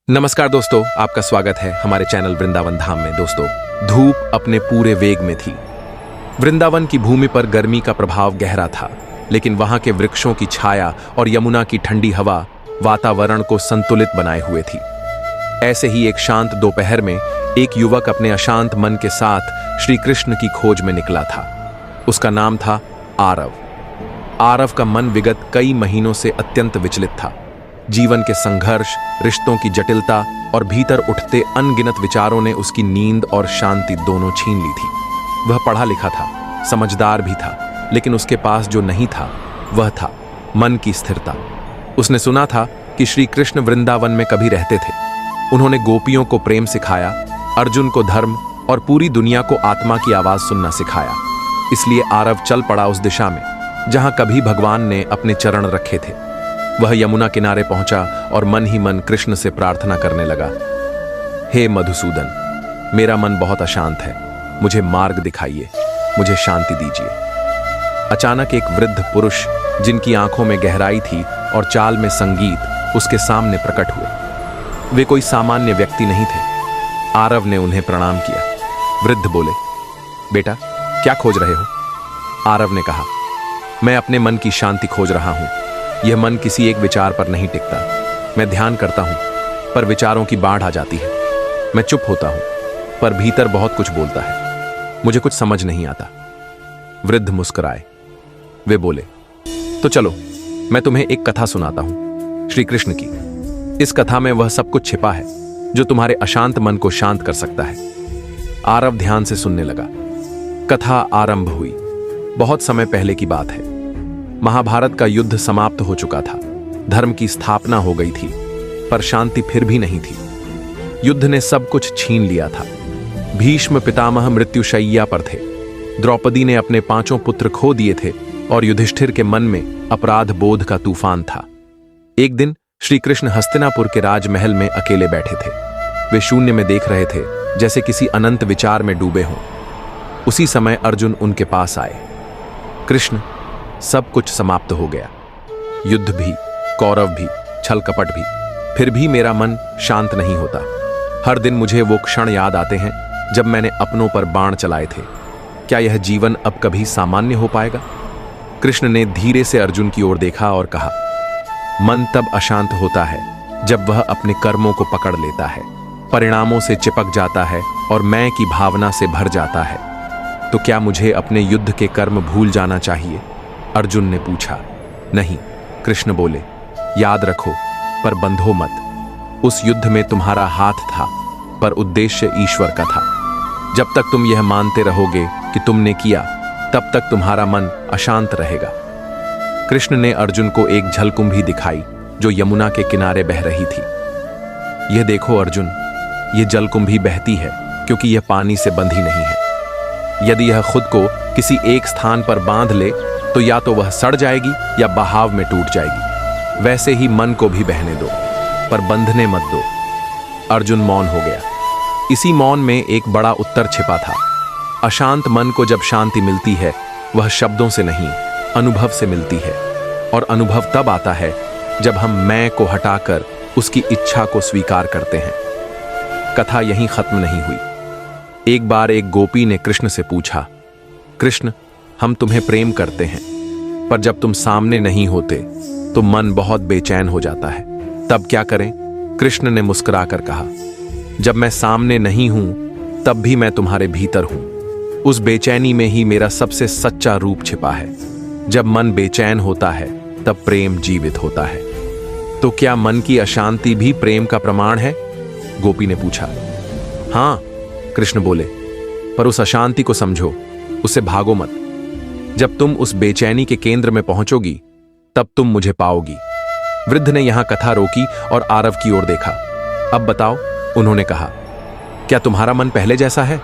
नमस्कार दोस्तों, आपका स्वागत है हमारे चैनल वृंदावन धाम में। दोस्तों, धूप अपने पूरे वेग में थी। वृंदावन की भूमि पर गर्मी का प्रभाव गहरा था, लेकिन वहां के वृक्षों की छाया और यमुना की ठंडी हवा वातावरण को संतुलित बनाए हुए थी। ऐसे ही एक शांत दोपहर में एक युवक अपने अशांत मन के साथ श्री कृष्ण की खोज में निकला था। उसका नाम था आरव। आरव का मन विगत कई महीनों से अत्यंत विचलित था। जीवन के संघर्ष, रिश्तों की जटिलता और भीतर उठते अनगिनत विचारों ने उसकी नींद और शांति दोनों छीन ली थी। वह पढ़ा लिखा था, समझदार भी था, लेकिन उसके पास जो नहीं था वह था मन की स्थिरता। उसने सुना था कि श्री कृष्ण वृंदावन में कभी रहते थे। उन्होंने गोपियों को प्रेम सिखाया, अर्जुन को धर्म और पूरी दुनिया को आत्मा की आवाज सुनना सिखाया। इसलिए आरव चल पड़ा उस दिशा में जहां कभी भगवान ने अपने चरण रखे थे। वह यमुना किनारे पहुंचा और मन ही मन कृष्ण से प्रार्थना करने लगा, हे मधुसूदन, मेरा मन बहुत अशांत है, मुझे मार्ग दिखाइए, मुझे शांति दीजिए। अचानक एक वृद्ध पुरुष, जिनकी आंखों में गहराई थी और चाल में संगीत, उसके सामने प्रकट हुए। वे कोई सामान्य व्यक्ति नहीं थे। आरव ने उन्हें प्रणाम किया। वृद्ध बोले, बेटा, क्या खोज रहे हो? आरव ने कहा, मैं अपने मन की शांति खोज रहा हूं। यह मन किसी एक विचार पर नहीं टिकता। मैं ध्यान करता हूं, पर विचारों की बाढ़ आ जाती है। मैं चुप होता हूं, पर भीतर बहुत कुछ बोलता है। मुझे कुछ समझ नहीं आता। वृद्ध मुस्कुराए। वे बोले, तो चलो, मैं तुम्हें एक कथा सुनाता हूं, श्री कृष्ण की। इस कथा में वह सब कुछ छिपा है जो तुम्हारे अशांत मन को शांत कर सकता है। आरव ध्यान से सुनने लगा। कथा आरंभ हुई। बहुत समय पहले की बात है। महाभारत का युद्ध समाप्त हो चुका था। धर्म की स्थापना हो गई थी, पर शांति फिर भी नहीं थी। युद्ध ने सब कुछ छीन लिया था। भीष्म पितामह मृत्युशैया पर थे। द्रौपदी ने अपने 5 पुत्र खो दिए थे और युधिष्ठिर के मन में अपराध बोध का तूफान था। एक दिन श्री कृष्ण हस्तिनापुर के राजमहल में अकेले बैठे थे। वे शून्य में देख रहे थे, जैसे किसी अनंत विचार में डूबे हों। उसी समय अर्जुन उनके पास आए। कृष्ण, सब कुछ समाप्त हो गया। युद्ध भी, कौरव भी, छल कपट भी, फिर भी मेरा मन शांत नहीं होता। हर दिन मुझे वो क्षण याद आते हैं जब मैंने अपनों पर बाण चलाए थे। क्या यह जीवन अब कभी सामान्य हो पाएगा? कृष्ण ने धीरे से अर्जुन की ओर देखा और कहा, मन तब अशांत होता है जब वह अपने कर्मों को पकड़ लेता है, परिणामों से चिपक जाता है और मैं की भावना से भर जाता है। तो क्या मुझे अपने युद्ध के कर्म भूल जाना चाहिए? अर्जुन ने पूछा। नहीं, कृष्ण बोले, याद रखो, पर बंधो मत। उस युद्ध में तुम्हारा हाथ था, पर उद्देश्य ईश्वर का था। जब तक तुम यह मानते रहोगे कि तुमने किया, तब तक तुम्हारा मन अशांत रहेगा। कृष्ण ने अर्जुन को एक जलकुंभी दिखाई जो यमुना के किनारे बह रही थी। यह देखो अर्जुन, यह जलकुंभी बहती है क्योंकि यह पानी से बंधी नहीं है। यदि यह खुद को किसी एक स्थान पर बांध ले तो या तो वह सड़ जाएगी या बहाव में टूट जाएगी। वैसे ही मन को भी बहने दो, पर बंधने मत दो। अर्जुन मौन हो गया। इसी मौन में एक बड़ा उत्तर छिपा था। अशांत मन को जब शांति मिलती है, वह शब्दों से नहीं, अनुभव से मिलती है। और अनुभव तब आता है जब हम मैं को हटाकर उसकी इच्छा को स्वीकार करते हैं। कथा यहीं खत्म नहीं हुई। एक बार एक गोपी ने कृष्ण से पूछा, कृष्ण, हम तुम्हें प्रेम करते हैं, पर जब तुम सामने नहीं होते तो मन बहुत बेचैन हो जाता है। तब क्या करें? कृष्ण ने मुस्कुराकर कहा, जब मैं सामने नहीं हूं तब भी मैं तुम्हारे भीतर हूं। उस बेचैनी में ही मेरा सबसे सच्चा रूप छिपा है। जब मन बेचैन होता है तब प्रेम जीवित होता है। तो क्या मन की अशांति भी प्रेम का प्रमाण है? गोपी ने पूछा। हां, कृष्ण बोले, पर उस अशांति को समझो, उससे भागो मत। जब तुम उस बेचैनी के केंद्र में पहुंचोगी, तब तुम मुझे पाओगी। वृद्ध ने यहां कथा रोकी और आरव की ओर देखा। अब बताओ, उन्होंने कहा, क्या तुम्हारा मन पहले जैसा है?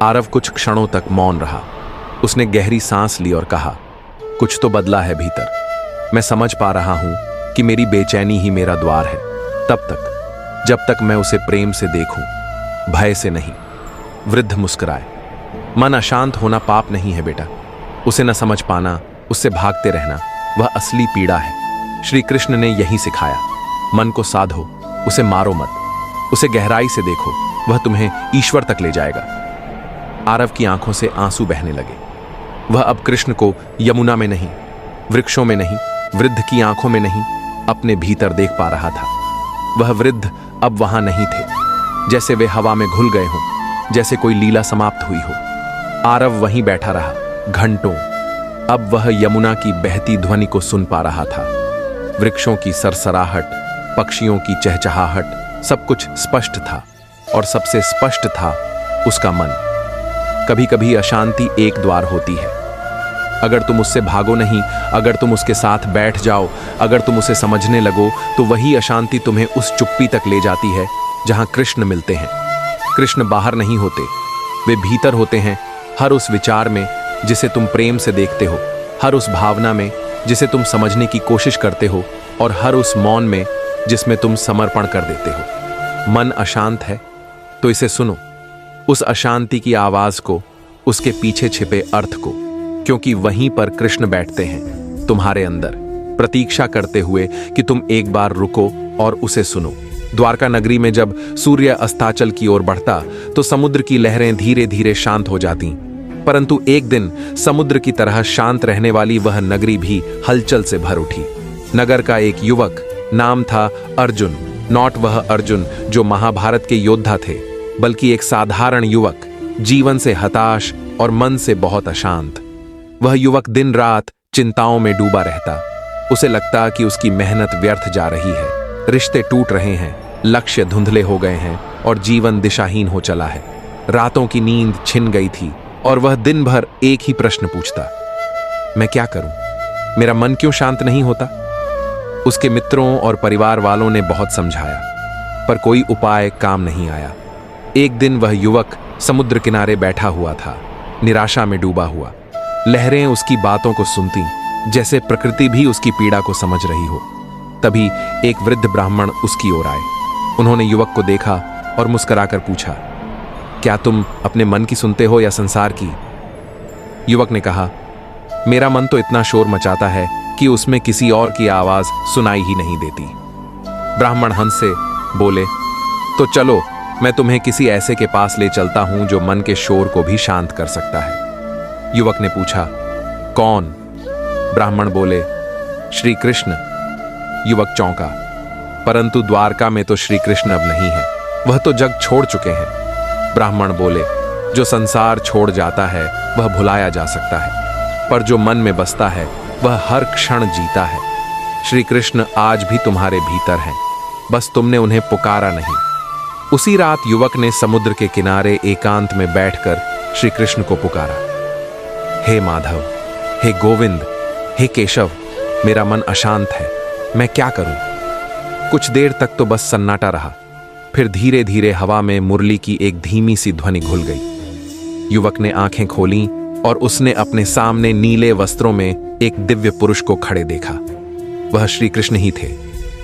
आरव कुछ क्षणों तक मौन रहा। उसने गहरी सांस ली और कहा, कुछ तो बदला है भीतर। मैं समझ पा रहा हूं कि मेरी बेचैनी ही मेरा द्वार है। तब तक, जब तक मैं उसे प्रेम से देखूं, भय से नहीं। वृद्ध मुस्कुराए। मन अशांत होना पाप नहीं है बेटा। उसे न समझ पाना, उससे भागते रहना, वह असली पीड़ा है। श्री कृष्ण ने यही सिखाया। मन को साधो, उसे मारो मत, उसे गहराई से देखो, वह तुम्हें ईश्वर तक ले जाएगा। आरव की आंखों से आंसू बहने लगे। वह अब कृष्ण को यमुना में नहीं, वृक्षों में नहीं, वृद्ध की आंखों में नहीं, अपने भीतर देख पा रहा था। वह वृद्ध अब वहां नहीं थे, जैसे वे हवा में घुल गए हों, जैसे कोई लीला समाप्त हुई हो। आरव वहीं बैठा रहा घंटों। अब वह यमुना की बहती ध्वनि को सुन पा रहा था। वृक्षों की सरसराहट, पक्षियों की चहचहाहट, सब कुछ स्पष्ट था, और सबसे स्पष्ट था उसका मन। कभी कभी अशांति एक द्वार होती है। अगर तुम उससे भागो नहीं, अगर तुम उसके साथ बैठ जाओ, अगर तुम उसे समझने लगो, तो वही अशांति तुम्हें उस चुप्पी तक ले जाती है जहां कृष्ण मिलते हैं। कृष्ण बाहर नहीं होते, वे भीतर होते हैं, हर उस विचार में जिसे तुम प्रेम से देखते हो, हर उस भावना में जिसे तुम समझने की कोशिश करते हो, और हर उस मौन में जिसमें तुम समर्पण कर देते हो। मन अशांत है तो इसे सुनो, उस अशांति की आवाज को, उसके पीछे छिपे अर्थ को, क्योंकि वहीं पर कृष्ण बैठते हैं तुम्हारे अंदर, प्रतीक्षा करते हुए कि तुम एक बार रुको और उसे सुनो। द्वारका नगरी में जब सूर्य अस्ताचल की ओर बढ़ता तो समुद्र की लहरें धीरे धीरे शांत हो जाती, परंतु एक दिन समुद्र की तरह शांत रहने वाली वह नगरी भी हलचल से भर उठी। नगर का एक युवक, नाम था अर्जुन, नॉट वह अर्जुन जो महाभारत के योद्धा थे, बल्कि एक साधारण युवक, जीवन से हताश और मन से बहुत अशांत। वह युवक दिन रात चिंताओं में डूबा रहता। उसे लगता कि उसकी मेहनत व्यर्थ जा रही है, रिश्ते टूट रहे हैं, लक्ष्य धुंधले हो गए हैं और जीवन दिशाहीन हो चला है। रातों की नींद छिन गई थी और वह दिन भर एक ही प्रश्न पूछता, मैं क्या करूं? मेरा मन क्यों शांत नहीं होता? उसके मित्रों और परिवार वालों ने बहुत समझाया, पर कोई उपाय काम नहीं आया। एक दिन वह युवक समुद्र किनारे बैठा हुआ था, निराशा में डूबा हुआ। लहरें उसकी बातों को सुनती, जैसे प्रकृति भी उसकी पीड़ा को समझ रही हो। तभी एक वृद्ध ब्राह्मण उसकी ओर आए। उन्होंने युवक को देखा और मुस्कुराकर पूछा, क्या तुम अपने मन की सुनते हो या संसार की? युवक ने कहा, मेरा मन तो इतना शोर मचाता है कि उसमें किसी और की आवाज सुनाई ही नहीं देती। ब्राह्मण हंस से बोले, तो चलो मैं तुम्हें किसी ऐसे के पास ले चलता हूं जो मन के शोर को भी शांत कर सकता है। युवक ने पूछा, कौन? ब्राह्मण बोले, श्री कृष्ण। युवक चौंका, परंतु द्वारका में तो श्री कृष्ण अब नहीं है, वह तो जग छोड़ चुके हैं। ब्राह्मण बोले, जो संसार छोड़ जाता है वह भुलाया जा सकता है, पर जो मन में बसता है वह हर क्षण जीता है। श्री कृष्ण आज भी तुम्हारे भीतर हैं, बस तुमने उन्हें पुकारा नहीं। उसी रात युवक ने समुद्र के किनारे एकांत में बैठकर श्री कृष्ण को पुकारा, हे माधव, हे गोविंद, हे केशव, मेरा मन अशांत है, मैं क्या करूं? कुछ देर तक तो बस सन्नाटा रहा, फिर धीरे धीरे हवा में मुरली की एक धीमी सी ध्वनि घुल गई। युवक ने आंखें खोलीं और उसने अपने सामने नीले वस्त्रों में एक दिव्य पुरुष को खड़े देखा। वह श्री कृष्ण ही थे,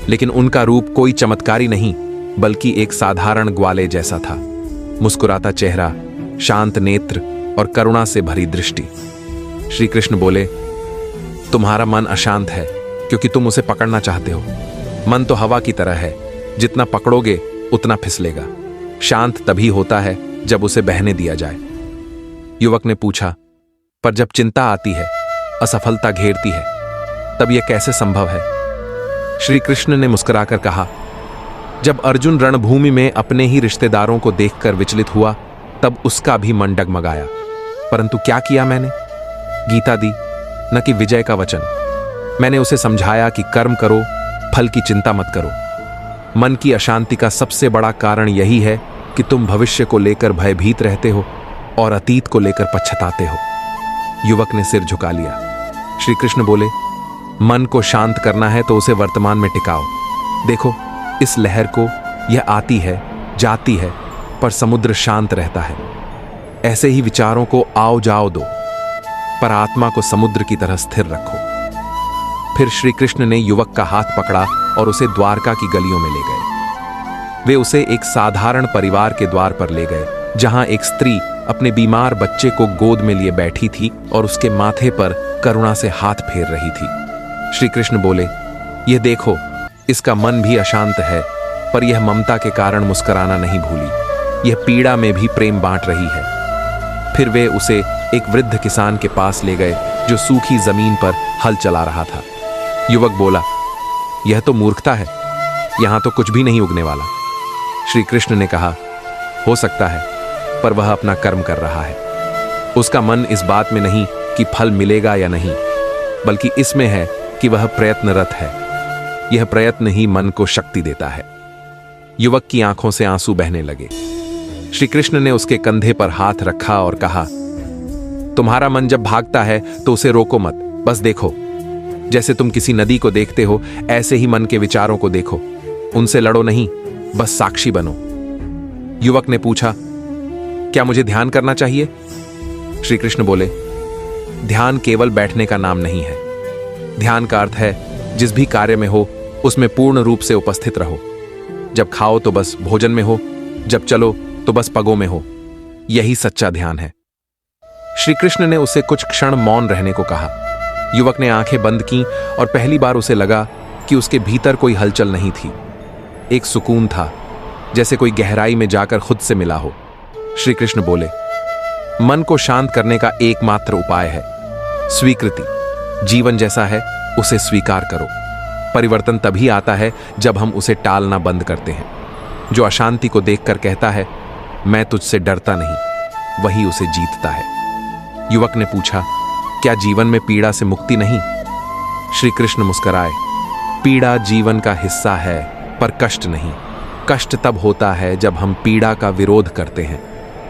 लेकिन उनका रूप कोई चमत्कारी नहीं, बल्कि एक साधारण ग्वाले जैसा था। मुस्कुराता चेहरा, शांत नेत्र और करुणा से भरी दृष्टि। श्री कृष्ण बोले, तुम्हारा मन अशांत है क्योंकि तुम उसे पकड़ना चाहते हो। मन तो हवा की तरह है, जितना पकड़ोगे उतना फिसलेगा। शांत तभी होता है जब उसे बहने दिया जाए। युवक ने पूछा, पर जब चिंता आती है, असफलता घेरती है, तब यह कैसे संभव है? श्री कृष्ण ने मुस्कुराकर कहा, जब अर्जुन रणभूमि में अपने ही रिश्तेदारों को देखकर विचलित हुआ, तब उसका भी मन डगमगाया। परंतु क्या किया मैंने? गीता दी, न कि विजय का वचन। मैंने उसे समझाया कि कर्म करो, फल की चिंता मत करो। मन की अशांति का सबसे बड़ा कारण यही है कि तुम भविष्य को लेकर भयभीत रहते हो और अतीत को लेकर पछताते हो। युवक ने सिर झुका लिया। श्री कृष्ण बोले, मन को शांत करना है तो उसे वर्तमान में टिकाओ। देखो, इस लहर को, यह आती है, जाती है, पर समुद्र शांत रहता है। ऐसे ही विचारों को आओ जाओ दो, पर आत्मा को समुद्र की तरह स्थिर रखो। फिर श्री कृष्ण ने युवक का हाथ पकड़ा और उसे द्वारका की गलियों में ले गए। वे उसे एक साधारण परिवार के द्वार पर ले गए, जहां एक स्त्री अपने बीमार बच्चे को गोद में लिए बैठी थी और उसके माथे पर करुणा से हाथ फेर रही थी। श्री कृष्ण बोले, यह देखो, इसका मन भी अशांत है, पर यह ममता के कारण मुस्कुराना नहीं भूली। यह पीड़ा में भी प्रेम बांट रही है। फिर वे उसे एक वृद्ध किसान के पास ले गए जो सूखी जमीन पर हल चला रहा था। युवक बोला, यह तो मूर्खता है, यहां तो कुछ भी नहीं उगने वाला। श्री कृष्ण ने कहा, हो सकता है, पर वह अपना कर्म कर रहा है। उसका मन इस बात में नहीं कि फल मिलेगा या नहीं, बल्कि इसमें है कि वह प्रयत्नरत है। यह प्रयत्न ही मन को शक्ति देता है। युवक की आंखों से आंसू बहने लगे। श्री कृष्ण ने उसके कंधे पर हाथ रखा और कहा, तुम्हारा मन जब भागता है तो उसे रोको मत, बस देखो। जैसे तुम किसी नदी को देखते हो, ऐसे ही मन के विचारों को देखो। उनसे लड़ो नहीं, बस साक्षी बनो। युवक ने पूछा, क्या मुझे ध्यान करना चाहिए? श्री कृष्ण बोले, ध्यान केवल बैठने का नाम नहीं है। ध्यान का अर्थ है जिस भी कार्य में हो उसमें पूर्ण रूप से उपस्थित रहो। जब खाओ तो बस भोजन में हो, जब चलो तो बस पगों में हो। यही सच्चा ध्यान है। श्री कृष्ण ने उसे कुछ क्षण मौन रहने को कहा। युवक ने आंखें बंद की और पहली बार उसे लगा कि उसके भीतर कोई हलचल नहीं थी। एक सुकून था, जैसे कोई गहराई में जाकर खुद से मिला हो। श्री कृष्ण बोले, मन को शांत करने का एकमात्र उपाय है स्वीकृति। जीवन जैसा है उसे स्वीकार करो। परिवर्तन तभी आता है जब हम उसे टालना बंद करते हैं। जो अशांति को देखकर कहता है, मैं तुझसे डरता नहीं, वही उसे जीतता है। युवक ने पूछा, क्या जीवन में पीड़ा से मुक्ति नहीं? श्री कृष्ण मुस्कुराए, पीड़ा जीवन का हिस्सा है, पर कष्ट नहीं। कष्ट तब होता है जब हम पीड़ा का विरोध करते हैं।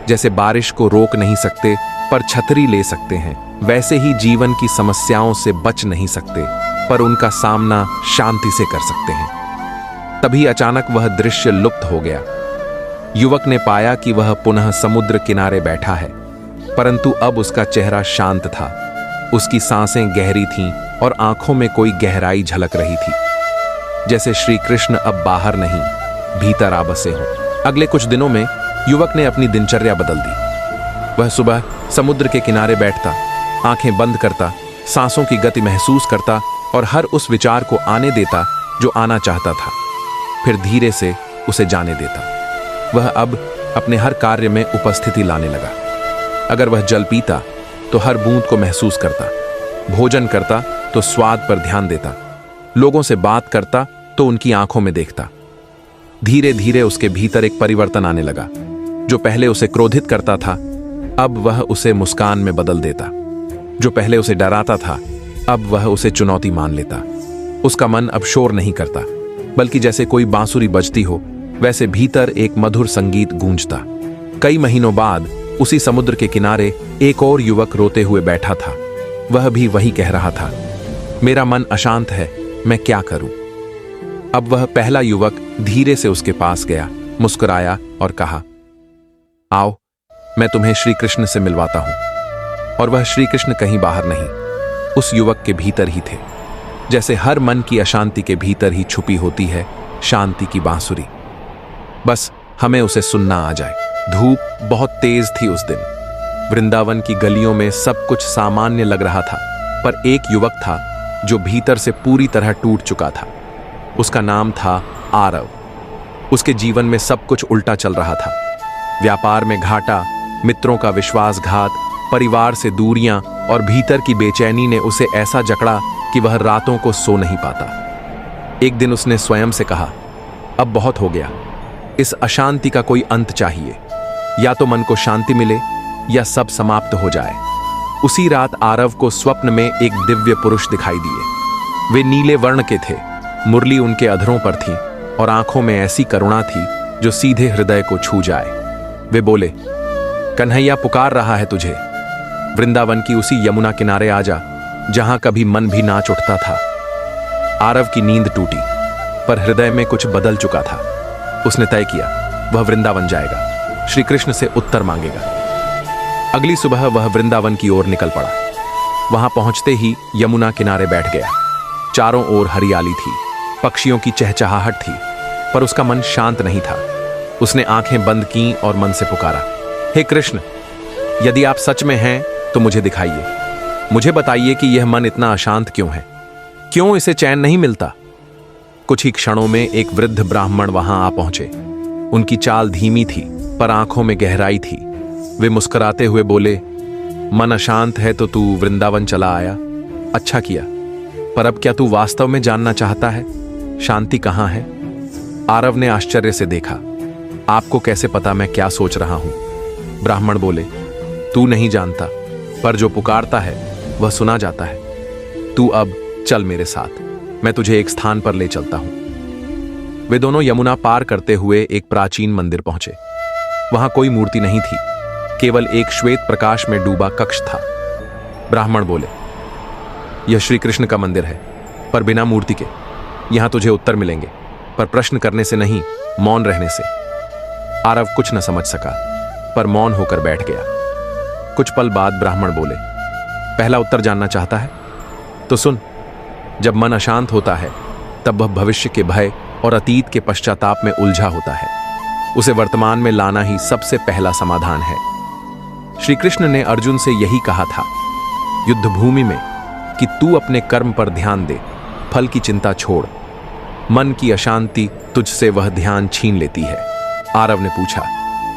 जैसे बारिश को रोक नहीं सकते पर छतरी ले सकते हैं, वैसे ही जीवन की समस्याओं से बच नहीं सकते पर उनका सामना शांति से कर सकते हैं। तभी अचानक वह दृश्य लुप्त हो गया। युवक ने पाया कि वह पुनः समुद्र किनारे बैठा है, परंतु अब उसका चेहरा शांत था। उसकी सांसें गहरी थीं और आंखों में कोई गहराई झलक रही थी, जैसे श्री कृष्ण अब बाहर नहीं, भीतर आ बसे हों। अगले कुछ दिनों में युवक ने अपनी दिनचर्या बदल दी। वह सुबह समुद्र के किनारे बैठता, आंखें बंद करता, सांसों की गति महसूस करता और हर उस विचार को आने देता जो आना चाहता था, फिर धीरे से उसे जाने देता। वह अब अपने हर कार्य में उपस्थिति लाने लगा। अगर वह जल पीता तो हर बूंद को महसूस करता, भोजन करता तो स्वाद पर ध्यान देता, लोगों से बात करता तो उनकी आंखों में देखता। धीरे धीरे उसके भीतर एक परिवर्तन आने लगा। जो पहले उसे क्रोधित करता था, अब वह उसे मुस्कान में बदल देता। जो पहले उसे डराता था, अब वह उसे चुनौती मान लेता। उसका मन अब शोर नहीं करता, बल्कि जैसे कोई बांसुरी बजती हो, वैसे भीतर एक मधुर संगीत गूंजता। कई महीनों बाद उसी समुद्र के किनारे एक और युवक रोते हुए बैठा था। वह भी वही कह रहा था, मेरा मन अशांत है, मैं क्या करूं? अब वह पहला युवक धीरे से उसके पास गया, मुस्कुराया और कहा, आओ, मैं तुम्हें श्री कृष्ण से मिलवाता हूं। और वह श्री कृष्ण कहीं बाहर नहीं, उस युवक के भीतर ही थे। जैसे हर मन की अशांति के भीतर ही छुपी होती है शांति की बांसुरी। बस हमें उसे सुनना आ जाए। धूप बहुत तेज थी उस दिन। वृंदावन की गलियों में सब कुछ सामान्य लग रहा था, पर एक युवक था जो भीतर से पूरी तरह टूट चुका था। उसका नाम था आरव। उसके जीवन में सब कुछ उल्टा चल रहा था। व्यापार में घाटा, मित्रों का विश्वासघात, परिवार से दूरियां और भीतर की बेचैनी ने उसे ऐसा जकड़ा कि वह रातों को सो नहीं पाता। एक दिन उसने स्वयं से कहा, अब बहुत हो गया, इस अशांति का कोई अंत चाहिए। या तो मन को शांति मिले या सब समाप्त हो जाए। उसी रात आरव को स्वप्न में एक दिव्य पुरुष दिखाई दिए। वे नीले वर्ण के थे, मुरली उनके अधरों पर थी और आंखों में ऐसी करुणा थी जो सीधे हृदय को छू जाए। वे बोले, कन्हैया पुकार रहा है तुझे। वृंदावन की उसी यमुना किनारे आ जा जहां कभी मन भी नाच उठता था। आरव की नींद टूटी, पर हृदय में कुछ बदल चुका था। उसने तय किया वह वृंदावन जाएगा, श्री कृष्ण से उत्तर मांगेगा। अगली सुबह वह वृंदावन की ओर निकल पड़ा। वहां पहुंचते ही यमुना किनारे बैठ गया। चारों ओर हरियाली थी, पक्षियों की चहचहाहट थी, पर उसका मन शांत नहीं था। उसने आंखें बंद कीं और मन से पुकारा, हे कृष्ण, यदि आप सच में हैं तो मुझे दिखाइए। मुझे बताइए कि यह मन इतना अशांत क्यों है, क्यों इसे चैन नहीं मिलता। कुछ ही क्षणों में एक वृद्ध ब्राह्मण वहां आ पहुंचे। उनकी चाल धीमी थी पर आंखों में गहराई थी। वे मुस्कुराते हुए बोले, मन अशांत है तो तू वृंदावन चला आया, अच्छा किया। पर अब क्या तू वास्तव में जानना चाहता है शांति कहाँ है? आरव ने आश्चर्य से देखा। आपको कैसे पता मैं क्या सोच रहा हूं? ब्राह्मण बोले, तू नहीं जानता, पर जो पुकारता है वह सुना जाता है। तू अब चल मेरे साथ, मैं तुझे एक स्थान पर ले चलता हूं। वे दोनों यमुना पार करते हुए एक प्राचीन मंदिर पहुंचे। वहां कोई मूर्ति नहीं थी, केवल एक श्वेत प्रकाश में डूबा कक्ष था। ब्राह्मण बोले, यह श्री कृष्ण का मंदिर है, पर बिना मूर्ति के। यहां तुझे उत्तर मिलेंगे, पर प्रश्न करने से नहीं, मौन रहने से। आरव कुछ न समझ सका, पर मौन होकर बैठ गया। कुछ पल बाद ब्राह्मण बोले, पहला उत्तर जानना चाहता है तो सुन। जब मन अशांत होता है तब वह भविष्य के भय और अतीत के पश्चाताप में उलझा होता है। उसे वर्तमान में लाना ही सबसे पहला समाधान है। श्री कृष्ण ने अर्जुन से यही कहा था युद्ध भूमि में कि तू अपने कर्म पर ध्यान दे, फल की चिंता छोड़। मन की अशांति तुझसे वह ध्यान छीन लेती है। आरव ने पूछा,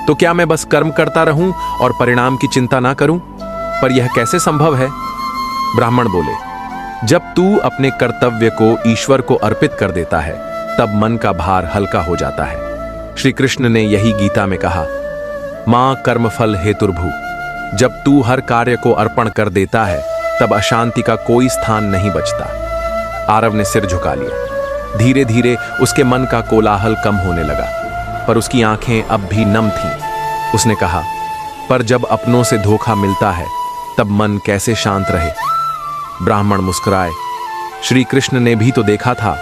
तो क्या मैं बस कर्म करता रहूं और परिणाम की चिंता ना करूं? पर यह कैसे संभव है? ब्राह्मण बोले, जब तू अपने कर्तव्य को ईश्वर को अर्पित कर देता है तब मन का भार हल्का हो जाता है। श्री कृष्ण ने यही गीता में कहा, मां कर्मफल हेतुर्भु। जब तू हर कार्य को अर्पण कर देता है तब अशांति का कोई स्थान नहीं बचता। आरव ने सिर झुका लिया। धीरे धीरे उसके मन का कोलाहल कम होने लगा, पर उसकी आंखें अब भी नम थीं। उसने कहा, पर जब अपनों से धोखा मिलता है तब मन कैसे शांत रहे? ब्राह्मण मुस्कुराए। श्री कृष्ण ने भी तो देखा था,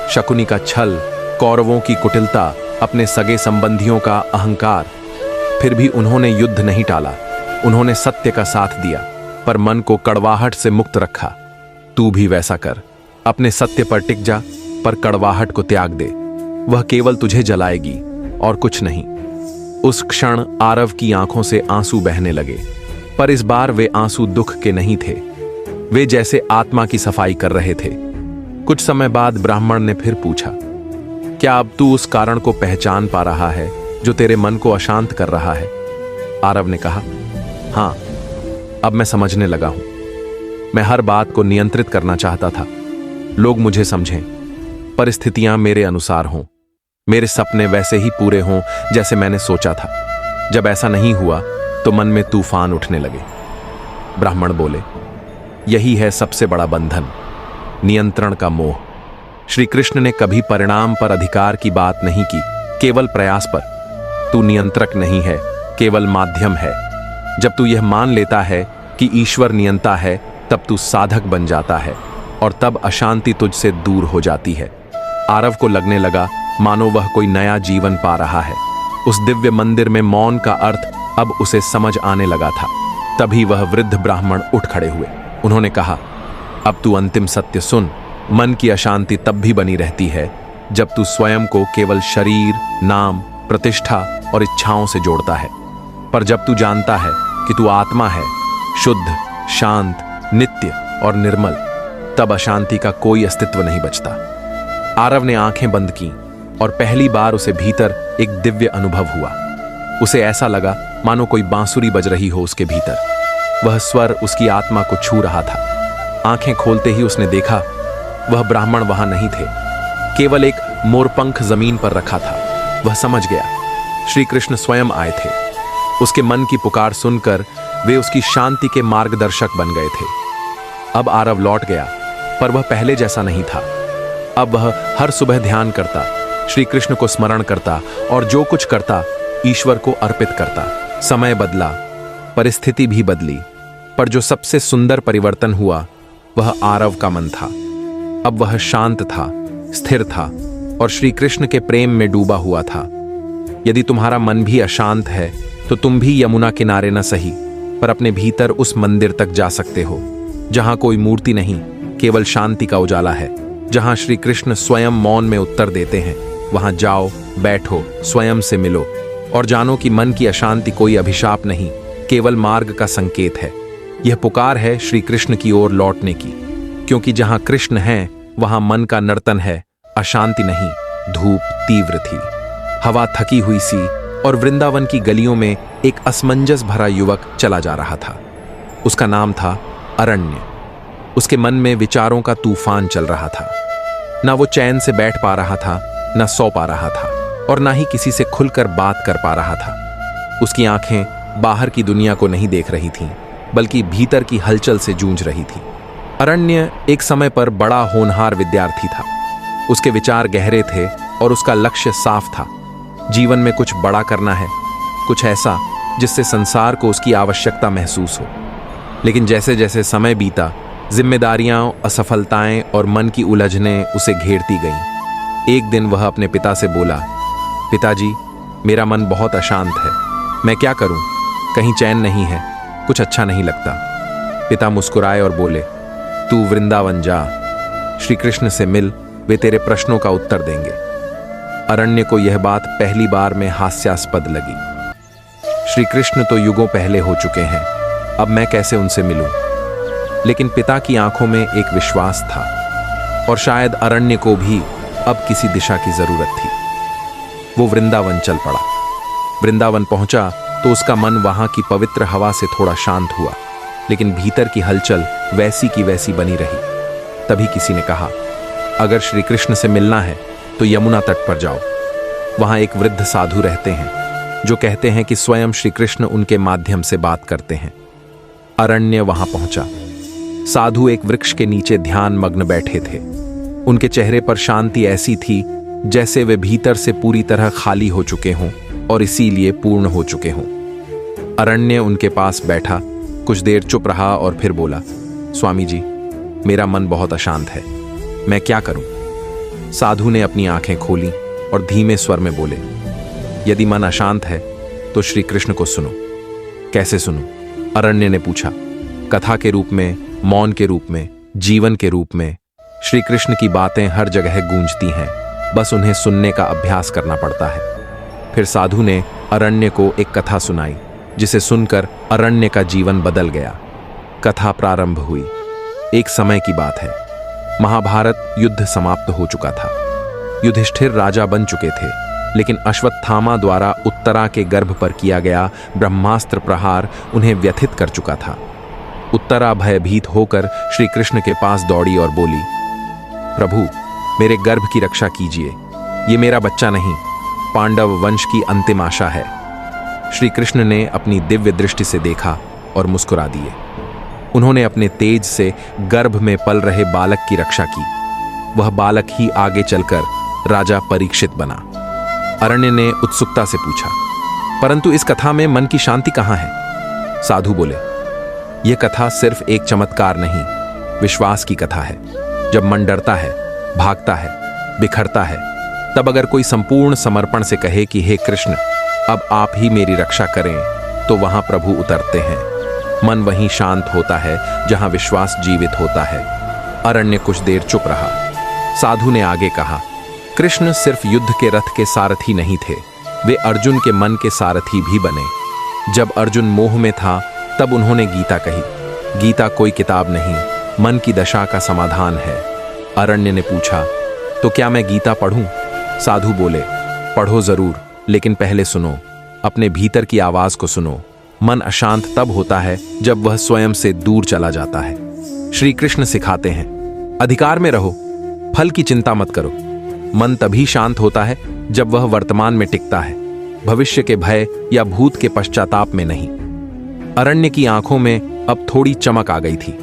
शकुनी का छल, कौरवों की कुटिलता, अपने सगे संबंधियों का अहंकार। फिर भी उन्होंने युद्ध नहीं टाला, उन्होंने सत्य का साथ दिया, पर मन को कड़वाहट से मुक्त रखा। तू भी वैसा कर, अपने सत्य पर टिक जा, पर कड़वाहट को त्याग दे। वह केवल तुझे जलाएगी और कुछ नहीं। उस क्षण आरव की आंखों से आंसू बहने लगे, पर इस बार वे आंसू दुख के नहीं थे, वे जैसे आत्मा की सफाई कर रहे थे। कुछ समय बाद ब्राह्मण ने फिर पूछा, क्या अब तू उस कारण को पहचान पा रहा है जो तेरे मन को अशांत कर रहा है? आरव ने कहा, हां, अब मैं समझने लगा हूं। मैं हर बात को नियंत्रित करना चाहता था, लोग मुझे समझें, परिस्थितियां मेरे अनुसार हों, मेरे सपने वैसे ही पूरे हों जैसे मैंने सोचा था। जब ऐसा नहीं हुआ तो मन में तूफान उठने लगे। ब्राह्मण बोले, यही है सबसे बड़ा बंधन, नियंत्रण का मोह। श्री कृष्ण ने कभी परिणाम पर अधिकार की बात नहीं की, केवल प्रयास पर। तू नियंत्रक नहीं है, केवल माध्यम है। जब तू यह मान लेता है कि ईश्वर नियंता है तब तू साधक बन जाता है, और तब अशांति तुझसे दूर हो जाती है। आरव को लगने लगा मानो वह कोई नया जीवन पा रहा है। उस दिव्य मंदिर में मौन का अर्थ अब उसे समझ आने लगा था। तभी वह वृद्ध ब्राह्मण उठ खड़े हुए। उन्होंने कहा, अब तू अंतिम सत्य सुन। मन की अशांति तब भी बनी रहती है जब तू स्वयं को केवल शरीर, नाम, प्रतिष्ठा और इच्छाओं से जोड़ता है। पर जब तू जानता है कि तू आत्मा है, शुद्ध, शांत, नित्य और निर्मल, तब अशांति का कोई अस्तित्व नहीं बचता। आरव ने आंखें बंद की और पहली बार उसे भीतर एक दिव्य अनुभव हुआ। उसे ऐसा लगा मानो कोई बांसुरी बज रही हो उसके भीतर। वह स्वर उसकी आत्मा को छू रहा था। आंखें खोलते ही उसने देखा, वह ब्राह्मण वहां नहीं थे, केवल एक मोरपंख जमीन पर रखा था। वह समझ गया, श्री कृष्ण स्वयं आए थे। उसके मन की पुकार सुनकर वे उसकी शांति के मार्गदर्शक बन गए थे। अब आरव लौट गया, पर वह पहले जैसा नहीं था। अब वह हर सुबह ध्यान करता, श्री कृष्ण को स्मरण करता और जो कुछ करता ईश्वर को अर्पित करता। समय बदला, परिस्थिति भी बदली, पर जो सबसे सुंदर परिवर्तन हुआ वह आरव का मन था। अब वह शांत था, स्थिर था और श्री कृष्ण के प्रेम में डूबा हुआ था। यदि तुम्हारा मन भी अशांत है तो तुम भी यमुना किनारे न सही, पर अपने भीतर उस मंदिर तक जा सकते हो जहां कोई मूर्ति नहीं, केवल शांति का उजाला है। जहां श्री कृष्ण स्वयं मौन में उत्तर देते हैं, वहां जाओ, बैठो, स्वयं से मिलो और जानो कि मन की अशांति कोई अभिशाप नहीं, केवल मार्ग का संकेत है। यह पुकार है श्री कृष्ण की ओर लौटने की, क्योंकि जहां कृष्ण है वहां मन का नर्तन है अशांति नहीं, धूप तीव्र थी। हवा थकी हुई सी और वृंदावन की गलियों में एक असमंजस भरा युवक चला जा रहा था। उसका नाम था अरण्य। उसके मन में विचारों का तूफान चल रहा था। ना वो चैन से बैठ पा रहा था, ना सो पा रहा था, और ना ही किसी से खुलकर बात कर पा रहा था। उसकी आंखें बाहर की दुनिया को नहीं देख रही थीं, बल्कि भीतर की हलचल से जूझ रही थी। अरण्य एक समय पर बड़ा होनहार विद्यार्थी था। उसके विचार गहरे थे और उसका लक्ष्य साफ था। जीवन में कुछ बड़ा करना है, कुछ ऐसा जिससे संसार को उसकी आवश्यकता महसूस हो। लेकिन जैसे जैसे समय बीता, जिम्मेदारियां, असफलताएं और मन की उलझनें उसे घेरती गईं। एक दिन वह अपने पिता से बोला, पिताजी, मेरा मन बहुत अशांत है। मैं क्या करूं? कहीं चैन नहीं है, कुछ अच्छा नहीं लगता। पिता मुस्कुराए और बोले, तू वृंदावन जा, श्री कृष्ण से मिल, वे तेरे प्रश्नों का उत्तर देंगे। अरण्य को यह बात पहली बार में हास्यास्पद लगी। श्री कृष्ण तो युगों पहले हो चुके हैं, अब मैं कैसे उनसे मिलूं? लेकिन पिता की आंखों में एक विश्वास था, और शायद अरण्य को भी अब किसी दिशा की जरूरत थी। वो वृंदावन चल पड़ा। वृंदावन पहुंचा तो उसका मन वहां की पवित्र हवा से थोड़ा शांत हुआ, लेकिन भीतर की हलचल वैसी की वैसी बनी रही। तभी किसी ने कहा, अगर श्री कृष्ण से मिलना है तो यमुना तट पर जाओ। वहां एक वृद्ध साधु रहते हैं जो कहते हैं कि स्वयं श्री कृष्ण उनके माध्यम से बात करते हैं। अरण्य वहां पहुंचा। साधु एक वृक्ष के नीचे ध्यान मग्न बैठे थे। उनके चेहरे पर शांति ऐसी थी जैसे वे भीतर से पूरी तरह खाली हो चुके हों और इसीलिए पूर्ण हो चुके हों। अरण्य उनके पास बैठा, कुछ देर चुप रहा और फिर बोला, स्वामी जी, मेरा मन बहुत अशांत है, मैं क्या करूं? साधु ने अपनी आंखें खोली और धीमे स्वर में बोले, यदि मन अशांत है तो श्री कृष्ण को सुनो। कैसे सुनो? अरण्य ने पूछा। कथा के रूप में, मौन के रूप में, जीवन के रूप में। श्री कृष्ण की बातें हर जगह गूंजती हैं, बस उन्हें सुनने का अभ्यास करना पड़ता है। फिर साधु ने अरण्य को एक कथा सुनाई, जिसे सुनकर अरण्य का जीवन बदल गया। कथा प्रारंभ हुई। एक समय की बात है। महाभारत युद्ध समाप्त हो चुका था। युधिष्ठिर राजा बन चुके थे, लेकिन अश्वत्थामा द्वारा उत्तरा के गर्भ पर किया गया ब्रह्मास्त्र प्रहार उन्हें व्यथित कर चुका था। उत्तरा भयभीत होकर श्री कृष्ण के पास दौड़ी और बोली, प्रभु, मेरे गर्भ की रक्षा कीजिए। ये मेरा बच्चा नहीं, पांडव वंश की अंतिम आशा है। श्री कृष्ण ने अपनी दिव्य दृष्टि से देखा और मुस्कुरा दिए। उन्होंने अपने तेज से गर्भ में पल रहे बालक की रक्षा की। वह बालक ही आगे चलकर राजा परीक्षित बना। अरण्य ने उत्सुकता से पूछा, परंतु इस कथा में मन की शांति कहाँ है? साधु बोले, यह कथा सिर्फ एक चमत्कार नहीं, विश्वास की कथा है। जब मन डरता है, भागता है, बिखरता है, तब अगर कोई संपूर्ण समर्पण से कहे कि हे कृष्ण, अब आप ही मेरी रक्षा करें, तो वहां प्रभु उतरते हैं। मन वहीं शांत होता है जहां विश्वास जीवित होता है। अरण्य कुछ देर चुप रहा। साधु ने आगे कहा, कृष्ण सिर्फ युद्ध के रथ के सारथी नहीं थे, वे अर्जुन के मन के सारथी भी बने। जब अर्जुन मोह में था, तब उन्होंने गीता कही। गीता कोई किताब नहीं, मन की दशा का समाधान है। अरण्य ने पूछा, तो क्या मैं गीता पढ़ूं? साधु बोले, पढ़ो जरूर, लेकिन पहले सुनो, अपने भीतर की आवाज को सुनो। मन अशांत तब होता है जब वह स्वयं से दूर चला जाता है। श्री कृष्ण सिखाते हैं, अधिकार में रहो, फल की चिंता मत करो। मन तभी शांत होता है जब वह वर्तमान में टिकता है, भविष्य के भय या भूत के पश्चाताप में नहीं। अरण्य की आंखों में अब थोड़ी चमक आ गई थी।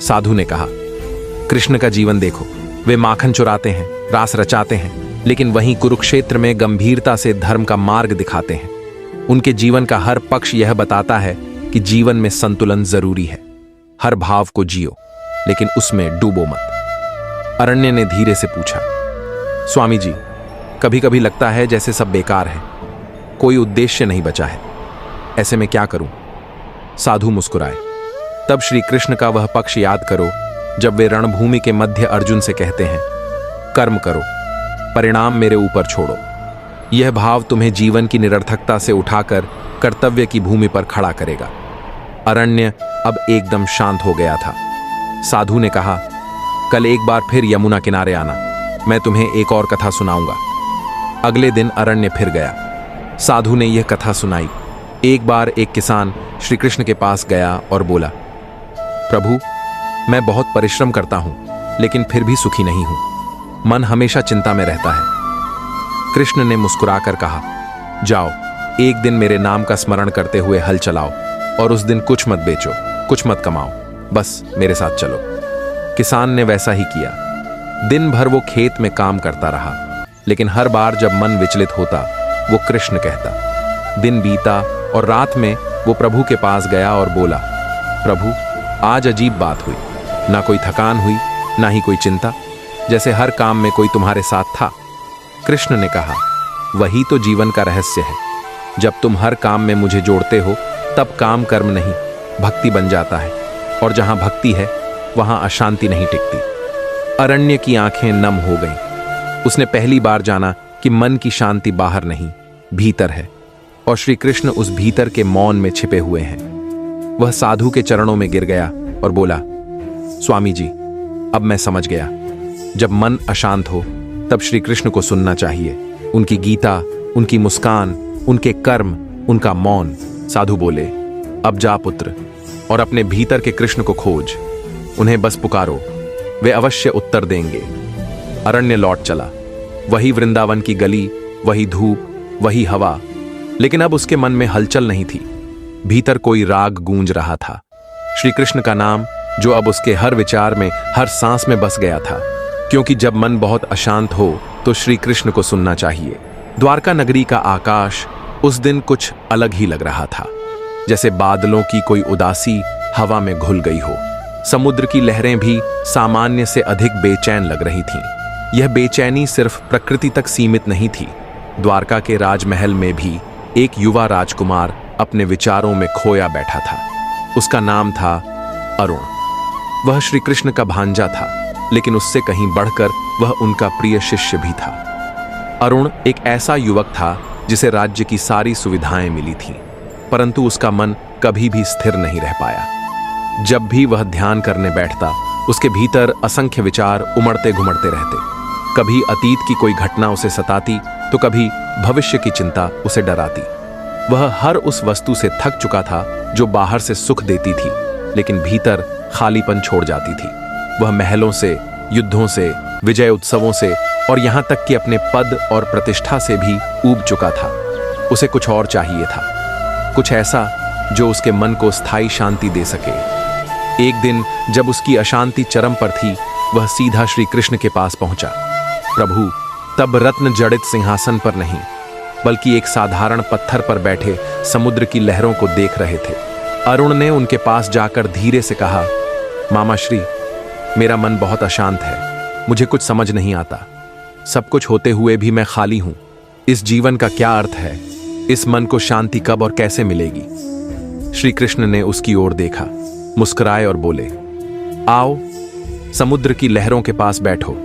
साधु ने कहा, कृष्ण का जीवन देखो, वे माखन चुराते हैं, रास रचाते हैं, लेकिन वहीं कुरुक्षेत्र में गंभीरता से धर्म का मार्ग दिखाते हैं। उनके जीवन का हर पक्ष यह बताता है कि जीवन में संतुलन जरूरी है। हर भाव को जियो, लेकिन उसमें डूबो मत। अरण्य ने धीरे से पूछा, स्वामी जी, कभी कभी लगता है जैसे सब बेकार है, कोई उद्देश्य नहीं बचा है, ऐसे में क्या करूं? साधु मुस्कुराए। तब श्री कृष्ण का वह पक्ष याद करो जब वे रणभूमि के मध्य अर्जुन से कहते हैं, कर्म करो, परिणाम मेरे ऊपर छोड़ो। यह भाव तुम्हें जीवन की निरर्थकता से उठाकर कर्तव्य की भूमि पर खड़ा करेगा। अरण्य अब एकदम शांत हो गया था। साधु ने कहा, कल एक बार फिर यमुना किनारे आना, मैं तुम्हें एक और कथा सुनाऊंगा। अगले दिन अरण्य फिर गया। साधु ने यह कथा सुनाई। एक बार एक किसान श्री कृष्ण के पास गया और बोला, प्रभु, मैं बहुत परिश्रम करता हूं, लेकिन फिर भी सुखी नहीं हूं। मन हमेशा चिंता में रहता है। कृष्ण ने मुस्कुराकर कहा, जाओ, एक दिन मेरे नाम का स्मरण करते हुए हल चलाओ और उस दिन कुछ मत बेचो, कुछ मत कमाओ, बस मेरे साथ चलो। किसान ने वैसा ही किया। दिन भर वो खेत में काम करता रहा, लेकिन हर बार जब मन विचलित होता वो कृष्ण कहता। दिन बीता और रात में वो प्रभु के पास गया और बोला, प्रभु, आज अजीब बात हुई। ना कोई थकान हुई, ना ही कोई चिंता, जैसे हर काम में कोई तुम्हारे साथ था। कृष्ण ने कहा, वही तो जीवन का रहस्य है। जब तुम हर काम में मुझे जोड़ते हो तब काम कर्म नहीं, भक्ति बन जाता है, और जहां भक्ति है वहां अशांति नहीं टिकती। अरण्य की आंखें नम हो गईं। उसने पहली बार जाना कि मन की शांति बाहर नहीं, भीतर है, और श्री कृष्ण उस भीतर के मौन में छिपे हुए हैं। वह साधु के चरणों में गिर गया और बोला, स्वामी जी, अब मैं समझ गया। जब मन अशांत हो तब श्री कृष्ण को सुनना चाहिए, उनकी गीता, उनकी मुस्कान, उनके कर्म, उनका मौन। साधु बोले, अब जा पुत्र, और अपने भीतर के कृष्ण को खोज। उन्हें बस पुकारो, वे अवश्य उत्तर देंगे। अरण्य लौट चला। वही वृंदावन की गली, वही धूप, वही हवा, लेकिन अब उसके मन में हलचल नहीं थी। भीतर कोई राग गूंज रहा था, श्री कृष्ण का नाम, जो अब उसके हर विचार में, हर सांस में बस गया था। क्योंकि जब मन बहुत अशांत हो तो श्री कृष्ण को सुनना चाहिए। द्वारका नगरी का आकाश उस दिन कुछ अलग ही लग रहा था, जैसे बादलों की कोई उदासी हवा में घुल गई हो। समुद्र की लहरें भी सामान्य से अधिक बेचैन लग रही थीं। यह बेचैनी सिर्फ प्रकृति तक सीमित नहीं थी। द्वारका के राजमहल में भी एक युवा राजकुमार अपने विचारों में खोया बैठा था। उसका नाम था अरुण। वह श्री कृष्ण का भांजा था, लेकिन उससे कहीं बढ़कर वह उनका प्रिय शिष्य भी था। अरुण एक ऐसा युवक था जिसे राज्य की सारी सुविधाएं मिली थीं, परंतु उसका मन कभी भी स्थिर नहीं रह पाया। जब भी वह ध्यान करने बैठता, उसके भीतर असंख्य विचार उमड़ते घुमड़ते रहते। कभी अतीत की कोई घटना उसे सताती, तो कभी भविष्य की चिंता उसे डराती। वह हर उस वस्तु से थक चुका था जो बाहर से सुख देती थी, लेकिन भीतर खालीपन छोड़ जाती थी। वह महलों से, युद्धों से, विजय उत्सवों से, और यहां तक कि अपने पद और प्रतिष्ठा से भी ऊब चुका था। उसे कुछ और चाहिए था, कुछ ऐसा जो उसके मन को स्थायी शांति दे सके। एक दिन जब उसकी अशांति चरम पर थी, वह सीधा श्री कृष्ण के पास पहुंचा। प्रभु तब रत्न जड़ित सिंहासन पर नहीं, बल्कि एक साधारण पत्थर पर बैठे समुद्र की लहरों को देख रहे थे। अरुण ने उनके पास जाकर धीरे से कहा, मामा श्री, मेरा मन बहुत अशांत है, मुझे कुछ समझ नहीं आता। सब कुछ होते हुए भी मैं खाली हूं। इस जीवन का क्या अर्थ है? इस मन को शांति कब और कैसे मिलेगी? श्री कृष्ण ने उसकी ओर देखा, मुस्कुराए और बोले, आओ, समुद्र की लहरों के पास बैठो।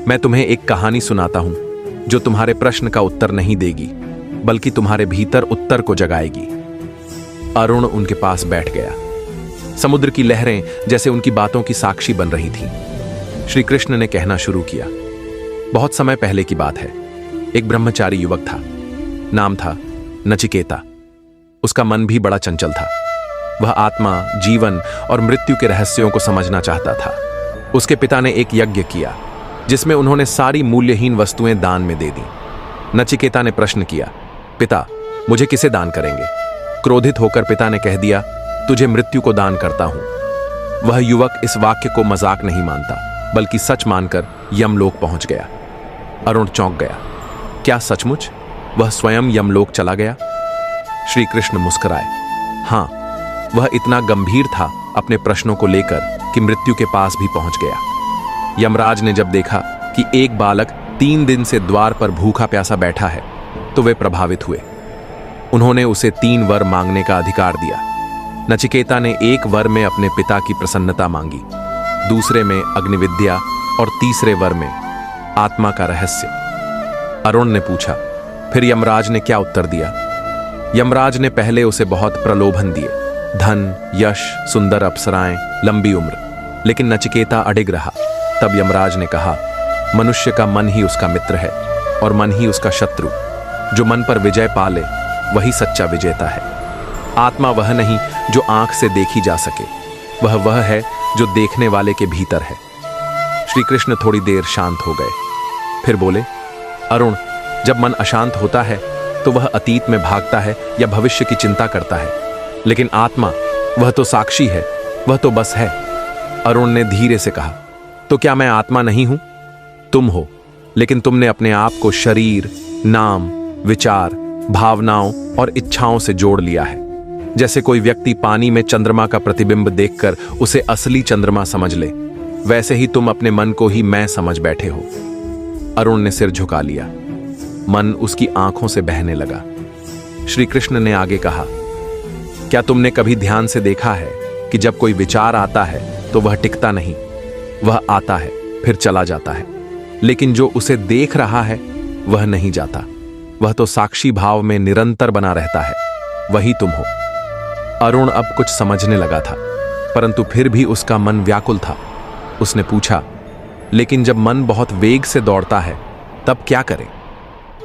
मैं तुम्हें एक कहानी सुनाता हूं जो तुम्हारे प्रश्न का उत्तर नहीं देगी, बल्कि तुम्हारे भीतर उत्तर को जगाएगी। अरुण उनके पास बैठ गया। समुद्र की लहरें जैसे उनकी बातों की साक्षी बन रही थीं। श्री कृष्ण ने कहना शुरू किया, बहुत समय पहले की बात है। एक ब्रह्मचारी युवक था, नाम था नचिकेता। उसका मन भी बड़ा चंचल था। वह आत्मा, जीवन और मृत्यु के रहस्यों को समझना चाहता था। उसके पिता ने एक यज्ञ किया जिसमें उन्होंने सारी मूल्यहीन वस्तुएं दान में दे दी। नचिकेता ने प्रश्न किया, पिता, मुझे किसे दान करेंगे? क्रोधित होकर पिता ने कह दिया, तुझे मृत्यु को दान करता हूं। वह युवक इस वाक्य को मजाक नहीं मानता, बल्कि सच मानकर यमलोक पहुंच गया। अरुण चौंक गया। क्या सचमुच वह स्वयं यमलोक चला गया? श्री कृष्ण मुस्कुराए। हां, वह इतना गंभीर था अपने प्रश्नों को लेकर कि मृत्यु के पास भी पहुंच गया। यमराज ने जब देखा कि एक बालक 3 दिन से द्वार पर भूखा प्यासा बैठा है, तो वे प्रभावित हुए। उन्होंने उसे 3 वर मांगने का अधिकार दिया। नचिकेता ने एक वर में अपने पिता की प्रसन्नता मांगी, दूसरे में अग्निविद्या और तीसरे वर में आत्मा का रहस्य। अरुण ने पूछा, फिर यमराज ने क्या उत्तर दिया? यमराज ने पहले उसे बहुत प्रलोभन दिए, धन, यश, सुंदर अप्सराएं, लंबी उम्र, लेकिन नचिकेता अडिग रहा। तब यमराज ने कहा, मनुष्य का मन ही उसका मित्र है और मन ही उसका शत्रु। जो मन पर विजय पाले वही सच्चा विजेता है। आत्मा वह नहीं जो आंख से देखी जा सके, वह है जो देखने वाले के भीतर है। श्री कृष्ण थोड़ी देर शांत हो गए, फिर बोले, अरुण, जब मन अशांत होता है तो वह अतीत में भागता है या भविष्य की चिंता करता है, लेकिन आत्मा वह तो साक्षी है, वह तो बस है। अरुण ने धीरे से कहा, तो क्या मैं आत्मा नहीं हूं? तुम हो, लेकिन तुमने अपने आप को शरीर, नाम, विचार, भावनाओं और इच्छाओं से जोड़ लिया है। जैसे कोई व्यक्ति पानी में चंद्रमा का प्रतिबिंब देखकर उसे असली चंद्रमा समझ ले, वैसे ही तुम अपने मन को ही मैं समझ बैठे हो। अरुण ने सिर झुका लिया। मन उसकी आंखों से बहने लगा। श्री कृष्ण ने आगे कहा, क्या तुमने कभी ध्यान से देखा है कि जब कोई विचार आता है तो वह टिकता नहीं, वह आता है फिर चला जाता है, लेकिन जो उसे देख रहा है वह नहीं जाता, वह तो साक्षी भाव में निरंतर बना रहता है, वही तुम हो। अरुण अब कुछ समझने लगा था, परंतु फिर भी उसका मन व्याकुल था। उसने पूछा, लेकिन जब मन बहुत वेग से दौड़ता है तब क्या करें?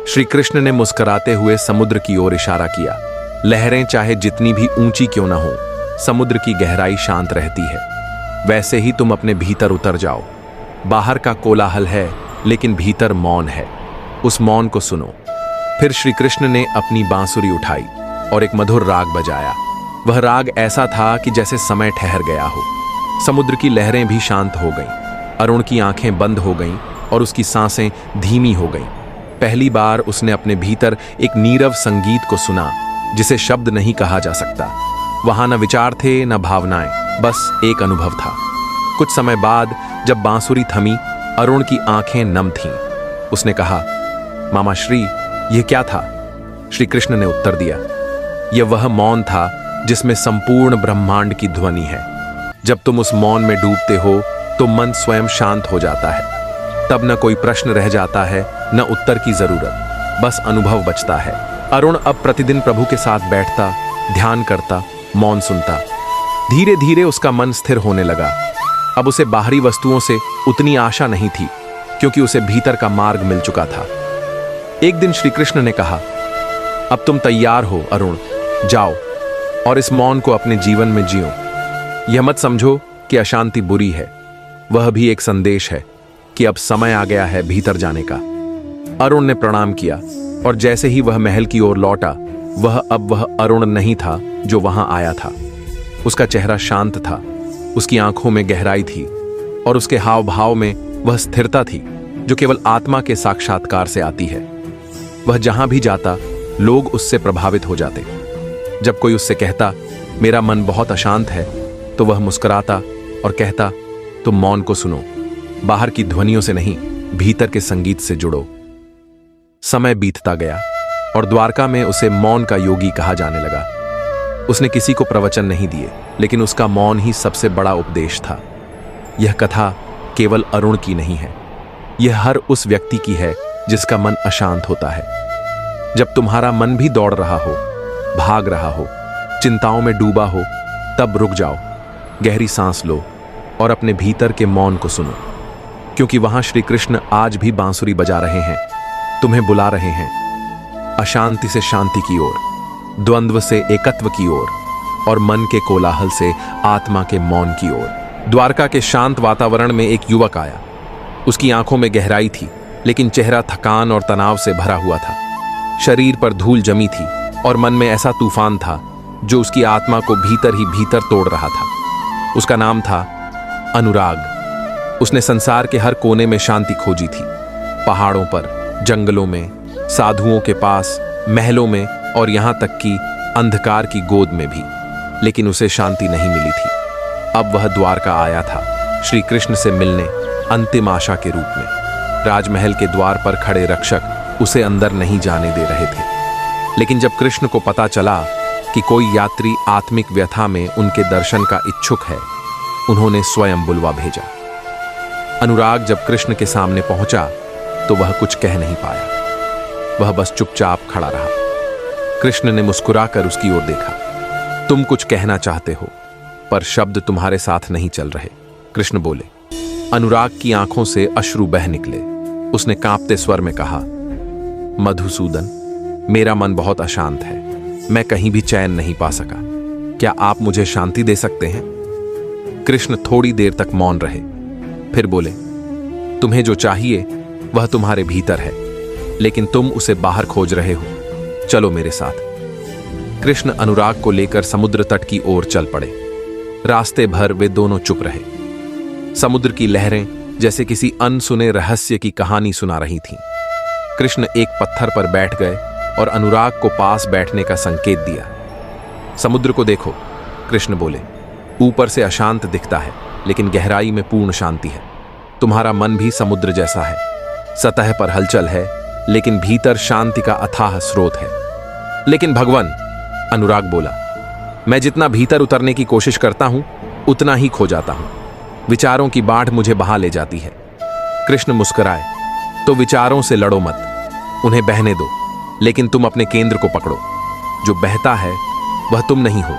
श्री कृष्ण ने मुस्कुराते हुए समुद्र की ओर इशारा किया। लहरें चाहे जितनी भी ऊंची क्यों ना हो, समुद्र की गहराई शांत रहती है। वैसे ही तुम अपने भीतर उतर जाओ। बाहर का कोलाहल है, लेकिन भीतर मौन है। उस मौन को सुनो। फिर श्री कृष्ण ने अपनी बांसुरी उठाई और एक मधुर राग बजाया। वह राग ऐसा था कि जैसे समय ठहर गया हो। समुद्र की लहरें भी शांत हो गईं। अरुण की आंखें बंद हो गईं और उसकी सांसें धीमी हो गईं। पहली बार उसने अपने भीतर एक नीरव संगीत को सुना, जिसे शब्द नहीं कहा जा सकता। वहां न विचार थे न भावनाएं, बस एक अनुभव था। कुछ समय बाद जब बांसुरी थमी, अरुण की आंखें नम थीं। उसने कहा, मामा श्री, यह क्या था? श्री कृष्ण ने उत्तर दिया, यह वह मौन था जिसमें संपूर्ण ब्रह्मांड की ध्वनि है। जब तुम उस मौन में डूबते हो तो मन स्वयं शांत हो जाता है। तब न कोई प्रश्न रह जाता है, न उत्तर की जरूरत, बस अनुभव बचता है। अरुण अब प्रतिदिन प्रभु के साथ बैठता, ध्यान करता, मौन सुनता। धीरे धीरे उसका मन स्थिर होने लगा। अब उसे बाहरी वस्तुओं से उतनी आशा नहीं थी, क्योंकि उसे भीतर का मार्ग मिल चुका था। एक दिन श्री कृष्ण ने कहा, अब तुम तैयार हो अरुण, जाओ और इस मौन को अपने जीवन में जियो। यह मत समझो कि अशांति बुरी है, वह भी एक संदेश है कि अब समय आ गया है भीतर जाने का। अरुण ने प्रणाम किया और जैसे ही वह महल की ओर लौटा, वह अरुण नहीं था जो वहां आया था। उसका चेहरा शांत था, उसकी आंखों में गहराई थी और उसके हाव भाव में वह स्थिरता थी जो केवल आत्मा के साक्षात्कार से आती है। वह जहां भी जाता, लोग उससे प्रभावित हो जाते। जब कोई उससे कहता, मेरा मन बहुत अशांत है, तो वह मुस्कुराता और कहता, तुम मौन को सुनो, बाहर की ध्वनियों से नहीं, भीतर के संगीत से जुड़ो। समय बीतता गया और द्वारका में उसे मौन का योगी कहा जाने लगा। उसने किसी को प्रवचन नहीं दिए, लेकिन उसका मौन ही सबसे बड़ा उपदेश था। यह कथा केवल अरुण की नहीं है, यह हर उस व्यक्ति की है जिसका मन अशांत होता है। जब तुम्हारा मन भी दौड़ रहा हो, भाग रहा हो, चिंताओं में डूबा हो, तब रुक जाओ, गहरी सांस लो और अपने भीतर के मौन को सुनो, क्योंकि वहां श्री कृष्ण आज भी बांसुरी बजा रहे हैं, तुम्हें बुला रहे हैं अशांति से शांति की ओर, द्वंद्व से एकत्व की ओर और मन के कोलाहल से आत्मा के मौन की ओर। द्वारका के शांत वातावरण में एक युवक आया। उसकी आंखों में गहराई थी, लेकिन चेहरा थकान और तनाव से भरा हुआ था। शरीर पर धूल जमी थी और मन में ऐसा तूफान था जो उसकी आत्मा को भीतर ही भीतर तोड़ रहा था। उसका नाम था अनुराग। उसने संसार के हर कोने में शांति खोजी थी, पहाड़ों पर, जंगलों में, साधुओं के पास, महलों में और यहां तक कि अंधकार की गोद में भी, लेकिन उसे शांति नहीं मिली थी। अब वह द्वारका आया था, श्री कृष्ण से मिलने, अंतिम आशा के रूप में। राजमहल के द्वार पर खड़े रक्षक उसे अंदर नहीं जाने दे रहे थे, लेकिन जब कृष्ण को पता चला कि कोई यात्री आत्मिक व्यथा में उनके दर्शन का इच्छुक है, उन्होंने स्वयं बुलवा भेजा। अनुराग जब कृष्ण के सामने पहुंचा तो वह कुछ कह नहीं पाया, वह बस चुपचाप खड़ा रहा। कृष्ण ने मुस्कुराकर उसकी ओर देखा। तुम कुछ कहना चाहते हो, पर शब्द तुम्हारे साथ नहीं चल रहे, कृष्ण बोले। अनुराग की आंखों से अश्रु बह निकले। उसने कांपते स्वर में कहा, मधुसूदन, मेरा मन बहुत अशांत है। मैं कहीं भी चैन नहीं पा सका। क्या आप मुझे शांति दे सकते हैं? कृष्ण थोड़ी देर तक मौन रहे, फिर बोले, तुम्हें जो चाहिए वह तुम्हारे भीतर है, लेकिन तुम उसे बाहर खोज रहे हो। चलो मेरे साथ। कृष्ण अनुराग को लेकर समुद्र तट की ओर चल पड़े। रास्ते भर वे दोनों चुप रहे। समुद्र की लहरें जैसे किसी अनसुने रहस्य की कहानी सुना रही थीं। कृष्ण एक पत्थर पर बैठ गए और अनुराग को पास बैठने का संकेत दिया। समुद्र को देखो, कृष्ण बोले। ऊपर से अशांत दिखता है, लेकिन गहराई में पूर्ण शांति है। तुम्हारा मन भी समुद्र जैसा है। सतह पर हलचल है, लेकिन भीतर शांति का अथाह स्रोत है। लेकिन भगवान, अनुराग बोला, मैं जितना भीतर उतरने की कोशिश करता हूं, उतना ही खो जाता हूं। विचारों की बाढ़ मुझे बहा ले जाती है। कृष्ण मुस्कुराए, तो विचारों से लड़ो मत, उन्हें बहने दो, लेकिन तुम अपने केंद्र को पकड़ो। जो बहता है वह तुम नहीं हो,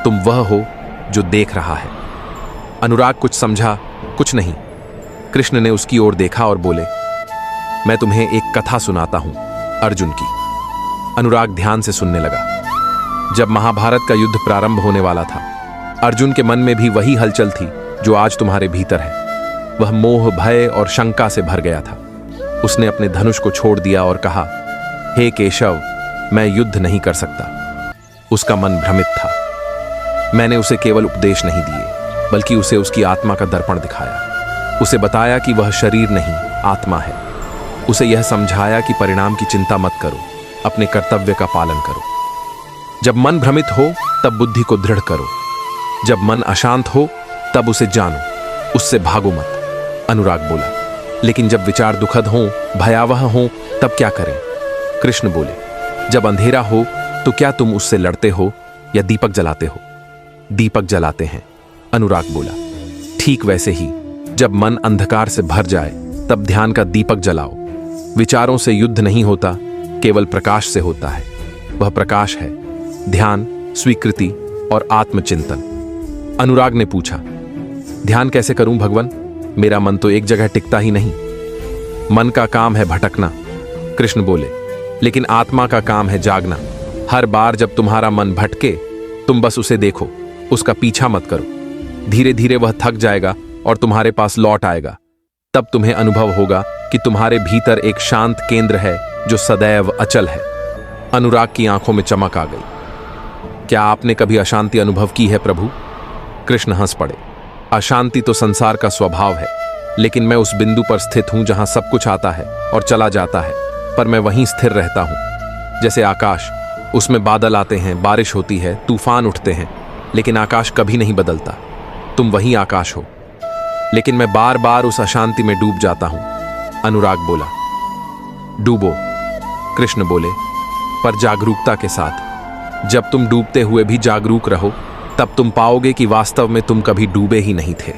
तुम वह हो जो देख रहा है। अनुराग कुछ समझा, कुछ नहीं। कृष्ण ने उसकी ओर देखा और बोले, मैं तुम्हें एक कथा सुनाता हूं, अर्जुन की। अनुराग ध्यान से सुनने लगा। जब महाभारत का युद्ध प्रारंभ होने वाला था, अर्जुन के मन में भी वही हलचल थी जो आज तुम्हारे भीतर है। वह मोह, भय और शंका से भर गया था। उसने अपने धनुष को छोड़ दिया और कहा, हे केशव, मैं युद्ध नहीं कर सकता। उसका मन भ्रमित था। मैंने उसे केवल उपदेश नहीं दिए, बल्कि उसे उसकी आत्मा का दर्पण दिखाया। उसे बताया कि वह शरीर नहीं, आत्मा है। उसे यह समझाया कि परिणाम की चिंता मत करो, अपने कर्तव्य का पालन करो। जब मन भ्रमित हो तब बुद्धि को दृढ़ करो। जब मन अशांत हो तब उसे जानो, उससे भागो मत। अनुराग बोला, लेकिन जब विचार दुखद हों, भयावह हों, तब क्या करें? कृष्ण बोले, जब अंधेरा हो तो क्या तुम उससे लड़ते हो या दीपक जलाते हो? दीपक जलाते हैं। अनुराग बोला, ठीक वैसे ही जब मन अंधकार से भर जाए तब ध्यान का दीपक जलाओ। विचारों से युद्ध नहीं होता, केवल प्रकाश से होता है। वह प्रकाश है ध्यान, स्वीकृति और आत्मचिंतन। अनुराग ने पूछा, ध्यान कैसे करूं भगवान? मेरा मन तो एक जगह टिकता ही नहीं। मन का काम है भटकना, कृष्ण बोले, लेकिन आत्मा का काम है जागना। हर बार जब तुम्हारा मन भटके, तुम बस उसे देखो, उसका पीछा मत करो। धीरे धीरे वह थक जाएगा और तुम्हारे पास लौट आएगा। तब तुम्हें अनुभव होगा कि तुम्हारे भीतर एक शांत केंद्र है जो सदैव अचल है। अनुराग की आंखों में चमक आ गई। क्या आपने कभी अशांति अनुभव की है प्रभु? कृष्ण हंस पड़े। अशांति तो संसार का स्वभाव है, लेकिन मैं उस बिंदु पर स्थित हूं जहां सब कुछ आता है और चला जाता है, पर मैं वहीं स्थिर रहता हूं। जैसे आकाश, उसमें बादल आते हैं, बारिश होती है, तूफान उठते हैं, लेकिन आकाश कभी नहीं बदलता। तुम वही आकाश हो। लेकिन मैं बार बार उस अशांति में डूब जाता हूं। अनुराग बोला, डूबो, कृष्ण बोले, पर जागरूकता के साथ। जब तुम डूबते हुए भी जागरूक रहो, तब तुम पाओगे कि वास्तव में तुम कभी डूबे ही नहीं थे।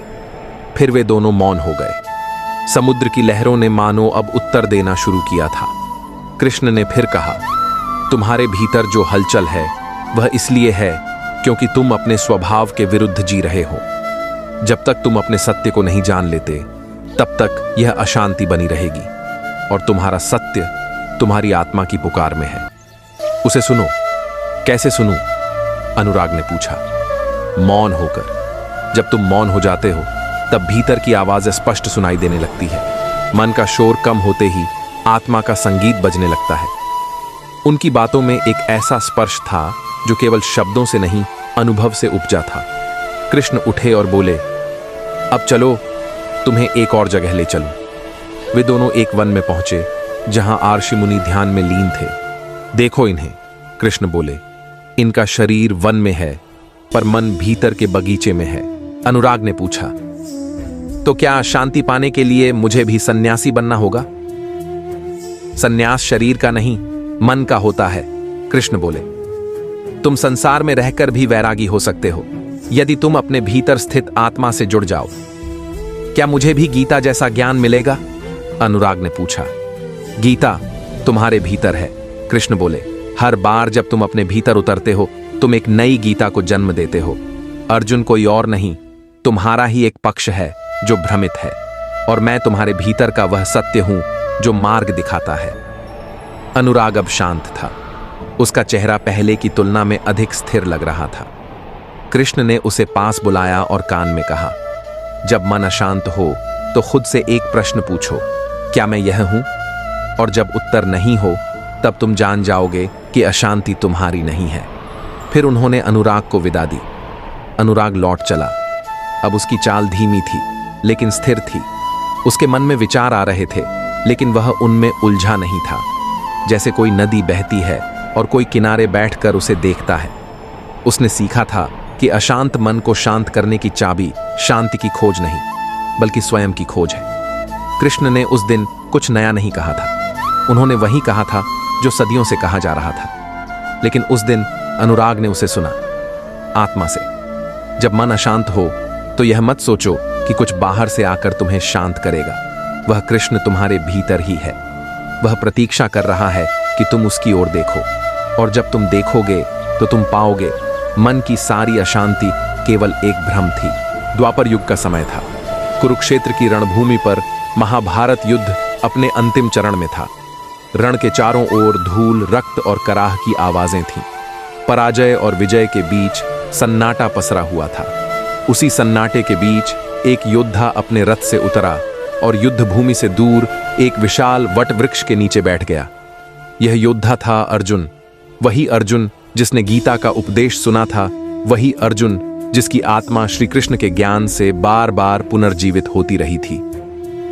फिर वे दोनों मौन हो गए। समुद्र की लहरों ने मानो अब उत्तर देना शुरू किया था। कृष्ण ने फिर कहा, तुम्हारे भीतर जो हलचल है वह इसलिए है क्योंकि तुम अपने स्वभाव के विरुद्ध जी रहे हो। जब तक तुम अपने सत्य को नहीं जान लेते, तब तक यह अशांति बनी रहेगी, और तुम्हारा सत्य तुम्हारी आत्मा की पुकार में है। उसे सुनो। कैसे सुनूं? अनुराग ने पूछा। मौन होकर। जब तुम मौन हो जाते हो, तब भीतर की आवाज स्पष्ट सुनाई देने लगती है। मन का शोर कम होते ही आत्मा का संगीत बजने लगता है। उनकी बातों में एक ऐसा स्पर्श था जो केवल शब्दों से नहीं, अनुभव से उपजा था। कृष्ण उठे और बोले, अब चलो, तुम्हें एक और जगह ले चलूं। वे दोनों एक वन में पहुंचे जहां आर्षि मुनि ध्यान में लीन थे। देखो इन्हें, कृष्ण बोले, इनका शरीर वन में है, पर मन भीतर के बगीचे में है। अनुराग ने पूछा, तो क्या शांति पाने के लिए मुझे भी सन्यासी बनना होगा? सन्यास शरीर का नहीं, मन का होता है, कृष्ण बोले। तुम संसार में रहकर भी वैरागी हो सकते हो, यदि तुम अपने भीतर स्थित आत्मा से जुड़ जाओ। क्या मुझे भी गीता जैसा ज्ञान मिलेगा? अनुराग ने पूछा। गीता तुम्हारे भीतर है, कृष्ण बोले। हर बार जब तुम अपने भीतर उतरते हो, तुम एक नई गीता को जन्म देते हो। अर्जुन कोई और नहीं, तुम्हारा ही एक पक्ष है जो भ्रमित है, और मैं तुम्हारे भीतर का वह सत्य हूं जो मार्ग दिखाता है। अनुराग अब शांत था। उसका चेहरा पहले की तुलना में अधिक स्थिर लग रहा था। कृष्ण ने उसे पास बुलाया और कान में कहा, जब मन अशांत हो तो खुद से एक प्रश्न पूछो, क्या मैं यह हूं? और जब उत्तर नहीं हो तब तुम जान जाओगे कि अशांति तुम्हारी नहीं है। फिर उन्होंने अनुराग को विदा दी। अनुराग लौट चला। अब उसकी चाल धीमी थी लेकिन स्थिर थी। उसके मन में विचार आ रहे थे लेकिन वह उनमें उलझा नहीं था। जैसे कोई नदी बहती है और कोई किनारे बैठकर उसे देखता है। उसने सीखा था कि अशांत मन को शांत करने की चाबी शांति की खोज नहीं बल्कि स्वयं की खोज है। कृष्ण ने उस दिन कुछ नया नहीं कहा था। उन्होंने वही कहा था जो सदियों से कहा जा रहा था। लेकिन उस दिन अनुराग ने उसे सुना, आत्मा से। जब मन अशांत हो तो यह मत सोचो कि कुछ बाहर से आकर तुम्हें शांत करेगा। वह कृष्ण तुम्हारे भीतर ही है। वह प्रतीक्षा कर रहा है कि तुम उसकी ओर देखो, और जब तुम देखोगे तो तुम पाओगे मन की सारी अशांति केवल एक भ्रम थी। द्वापर युग का समय था। कुरुक्षेत्र की रणभूमि पर महाभारत युद्ध अपने अंतिम चरण में था। रण के चारों ओर धूल, रक्त और कराह की आवाजें थीं। पराजय और विजय के बीच सन्नाटा पसरा हुआ था। उसी सन्नाटे के बीच एक योद्धा अपने रथ से उतरा और युद्ध भूमि से दूर एक विशाल वट वृक्ष के नीचे बैठ गया। यह योद्धा था अर्जुन। वही अर्जुन जिसने गीता का उपदेश सुना था। वही अर्जुन जिसकी आत्मा श्री कृष्ण के ज्ञान से बार बार पुनर्जीवित होती रही थी।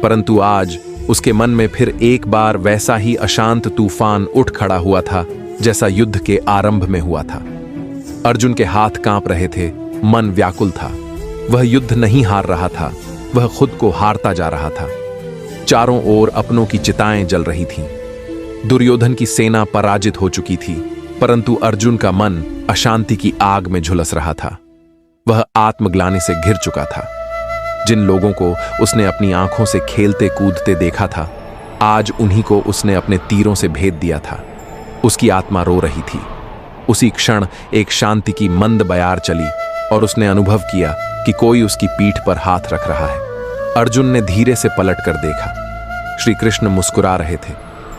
परंतु आज उसके मन में फिर एक बार वैसा ही अशांत तूफान उठ खड़ा हुआ था जैसा युद्ध के आरंभ में हुआ था। अर्जुन के हाथ कांप रहे थे, मन व्याकुल था। वह युद्ध नहीं हार रहा था, वह खुद को हारता जा रहा था। चारों ओर अपनों की चिताएं जल रही थीं। दुर्योधन की सेना पराजित हो चुकी थी, परंतु अर्जुन का मन अशांति की आग में झुलस रहा था। वह आत्मग्लानि से घिर चुका था। जिन लोगों को उसने अपनी आंखों से खेलते कूदते देखा था, आज उन्हीं को उसने अपने तीरों से भेद दिया था। उसकी आत्मा रो रही थी। उसी क्षण एक शांति की मंद बयार चली और उसने अनुभव किया कि कोई उसकी पीठ पर हाथ रख रहा है। अर्जुन ने धीरे से पलट कर देखा। श्री कृष्ण मुस्कुरा रहे थे।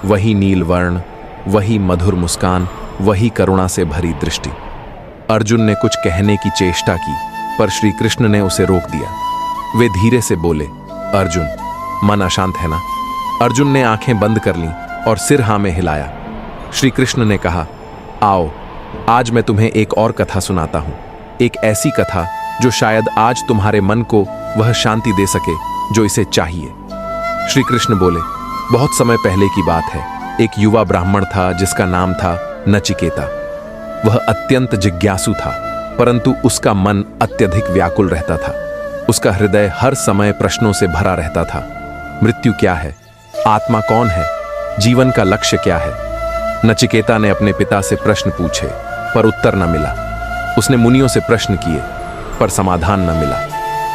वही नील वर्ण, वही मधुर मुस्कान, वही करुणा से भरी दृष्टि। अर्जुन ने कुछ कहने की चेष्टा की, पर श्री कृष्ण ने उसे रोक दिया। वे धीरे से बोले, अर्जुन, मन अशांत है ना? अर्जुन ने आंखें बंद कर लीं और सिर हाँ में हिलाया। श्री कृष्ण ने कहा, आओ, आज मैं तुम्हें एक और कथा सुनाता हूं। एक ऐसी कथा जो शायद आज तुम्हारे मन को वह शांति दे सके जो इसे चाहिए। श्री कृष्ण बोले, बहुत समय पहले की बात है। एक युवा ब्राह्मण था जिसका नाम था नचिकेता। वह अत्यंत जिज्ञासु था, परंतु उसका मन अत्यधिक व्याकुल रहता था। उसका हृदय हर समय प्रश्नों से भरा रहता था। मृत्यु क्या है? आत्मा कौन है? जीवन का लक्ष्य क्या है? नचिकेता ने अपने पिता से प्रश्न पूछे, पर उत्तर न मिला। उसने मुनियों से प्रश्न किए, पर समाधान न मिला।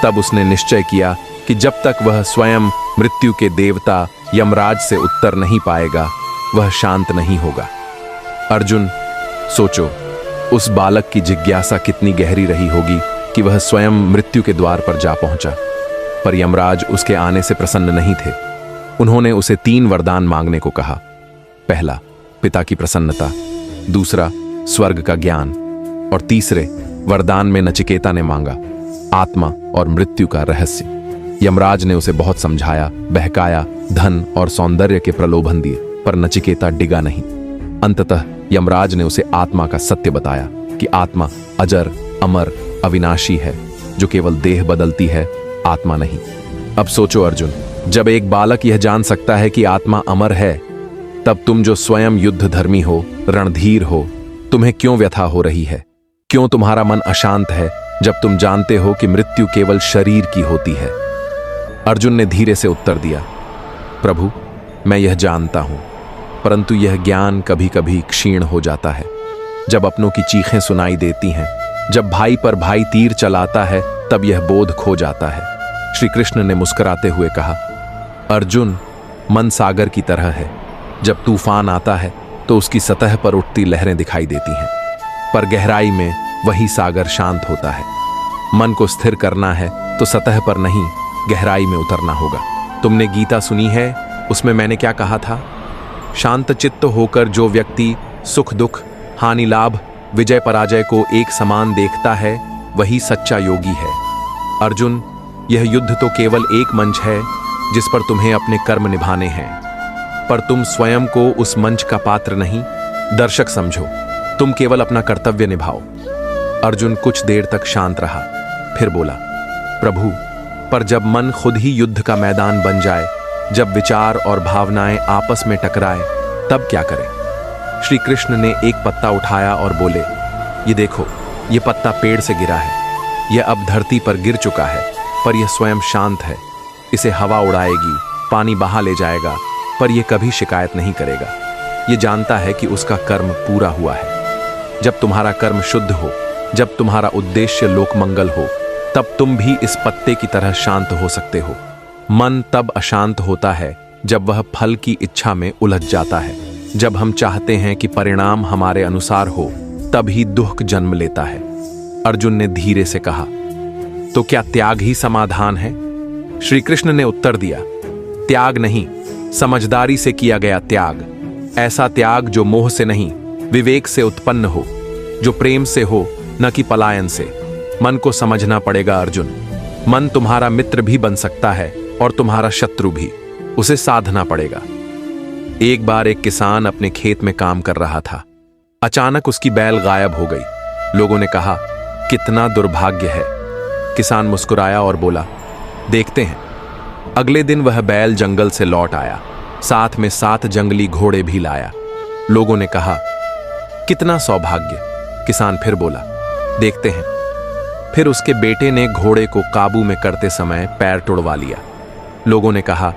तब उसने निश्चय किया कि जब तक वह स्वयं मृत्यु के देवता यमराज से उत्तर नहीं पाएगा, वह शांत नहीं होगा। अर्जुन, सोचो, उस बालक की जिज्ञासा कितनी गहरी रही होगी कि वह स्वयं मृत्यु के द्वार पर जा पहुंचा। पर यमराज उसके आने से प्रसन्न नहीं थे। उन्होंने उसे 3 वरदान मांगने को कहा। पहला, पिता की प्रसन्नता। दूसरा, स्वर्ग का ज्ञान। और तीसरे वरदान में नचिकेता ने मांगा आत्मा और मृत्यु का रहस्य। यमराज ने उसे बहुत समझाया, बहकाया, धन और सौंदर्य के प्रलोभन दिए, पर नचिकेता डिगा नहीं। अंततः यमराज ने उसे आत्मा का सत्य बताया कि आत्मा अजर, अमर, अविनाशी है, जो केवल देह बदलती है, आत्मा नहीं। अब सोचो अर्जुन, जब एक बालक यह जान सकता है कि आत्मा अमर है, तब तुम जो स्वयं युद्ध धर्मी हो, रणधीर हो, तुम्हें क्यों व्यथा हो रही है? क्यों तुम्हारा मन अशांत है जब तुम जानते हो कि मृत्यु केवल शरीर की होती है? अर्जुन ने धीरे से उत्तर दिया, प्रभु, मैं यह जानता हूं, परंतु यह ज्ञान कभी कभी क्षीण हो जाता है। जब अपनों की चीखें सुनाई देती हैं, जब भाई पर भाई तीर चलाता है, तब यह बोध खो जाता है। श्री कृष्ण ने मुस्कुराते हुए कहा, अर्जुन, मन सागर की तरह है। जब तूफान आता है तो उसकी सतह पर उठती लहरें दिखाई देती हैं, पर गहराई में वही सागर शांत होता है। मन को स्थिर करना है तो सतह पर नहीं, गहराई में उतरना होगा। तुमने गीता सुनी है उसमें मैंने क्या कहा था? शांत चित्त होकर जो व्यक्ति सुख दुख, हानि लाभ, विजय पराजय को एक समान देखता है, वही सच्चा योगी है। अर्जुन, यह युद्ध तो केवल एक मंच है जिस पर तुम्हें अपने कर्म निभाने हैं, पर तुम स्वयं को उस मंच का पात्र नहीं, दर्शक समझो। तुम केवल अपना कर्तव्य निभाओ। अर्जुन कुछ देर तक शांत रहा, फिर बोला, प्रभु, पर जब मन खुद ही युद्ध का मैदान बन जाए, जब विचार और भावनाएं आपस में टकराए, तब क्या करें? श्री कृष्ण ने एक पत्ता उठाया और बोले, ये देखो, ये पत्ता पेड़ से गिरा है। यह अब धरती पर गिर चुका है, पर यह स्वयं शांत है। इसे हवा उड़ाएगी, पानी बहा ले जाएगा, पर यह कभी शिकायत नहीं करेगा। यह जानता है कि उसका कर्म पूरा हुआ है। जब तुम्हारा कर्म शुद्ध हो, जब तुम्हारा उद्देश्य लोकमंगल हो, तब तुम भी इस पत्ते की तरह शांत हो सकते हो। मन तब अशांत होता है जब वह फल की इच्छा में उलझ जाता है। जब हम चाहते हैं कि परिणाम हमारे अनुसार हो, तभी दुख जन्म लेता है। अर्जुन ने धीरे से कहा, तो क्या त्याग ही समाधान है? श्री कृष्ण ने उत्तर दिया, त्याग नहीं, समझदारी से किया गया त्याग। ऐसा त्याग जो मोह से नहीं, विवेक से उत्पन्न हो, जो प्रेम से हो, न कि पलायन से। मन को समझना पड़ेगा अर्जुन। मन तुम्हारा मित्र भी बन सकता है और तुम्हारा शत्रु भी। उसे साधना पड़ेगा। एक बार एक किसान अपने खेत में काम कर रहा था। अचानक उसकी बैल गायब हो गई। लोगों ने कहा, कितना दुर्भाग्य है। किसान मुस्कुराया और बोला, देखते हैं। अगले दिन वह बैल जंगल से लौट आया, साथ में 7 जंगली घोड़े भी लाया। लोगों ने कहा, कितना सौभाग्य। किसान फिर बोला, देखते हैं। फिर उसके बेटे ने घोड़े को काबू में करते समय पैर तुड़वा लिया। लोगों ने कहा,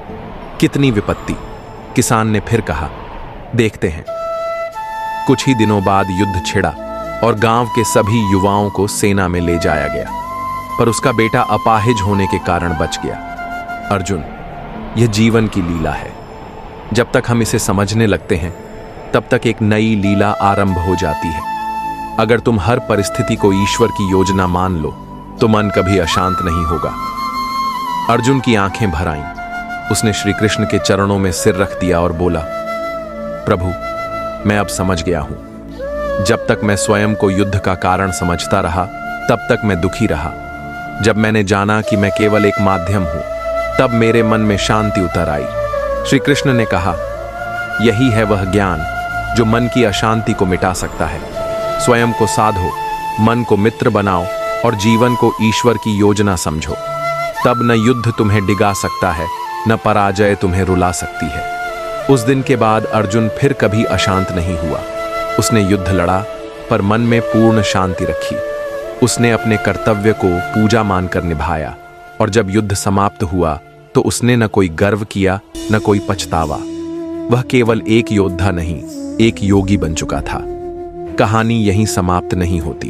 कितनी विपत्ति। किसान ने फिर कहा, देखते हैं। कुछ ही दिनों बाद युद्ध छिड़ा और गांव के सभी युवाओं को सेना में ले जाया गया, पर उसका बेटा अपाहिज होने के कारण बच गया। अर्जुन, यह जीवन की लीला है। जब तक हम इसे समझने लगते हैं, तब तक एक नई लीला आरंभ हो जाती है। अगर तुम हर परिस्थिति को ईश्वर की योजना मान लो, तो मन कभी अशांत नहीं होगा। अर्जुन की आंखें भर आईं। उसने श्री कृष्ण के चरणों में सिर रख दिया और बोला, प्रभु, मैं अब समझ गया हूं। जब तक मैं स्वयं को युद्ध का कारण समझता रहा, तब तक मैं दुखी रहा। जब मैंने जाना कि मैं केवल एक माध्यम हूं, तब मेरे मन में शांति उतर आई। श्री कृष्ण ने कहा, यही है वह ज्ञान जो मन की अशांति को मिटा सकता है। स्वयं को साधो, मन को मित्र बनाओ और जीवन को ईश्वर की योजना समझो। तब न युद्ध तुम्हें डिगा सकता है, न पराजय तुम्हें रुला सकती है। उस दिन के बाद अर्जुन फिर कभी अशांत नहीं हुआ। उसने युद्ध लड़ा, पर मन में पूर्ण शांति रखी। उसने अपने कर्तव्य को पूजा मानकर निभाया, और जब युद्ध समाप्त हुआ तो उसने न कोई गर्व किया, न कोई पछतावा। वह केवल एक योद्धा नहीं, एक योगी बन चुका था। कहानी यहीं समाप्त नहीं होती,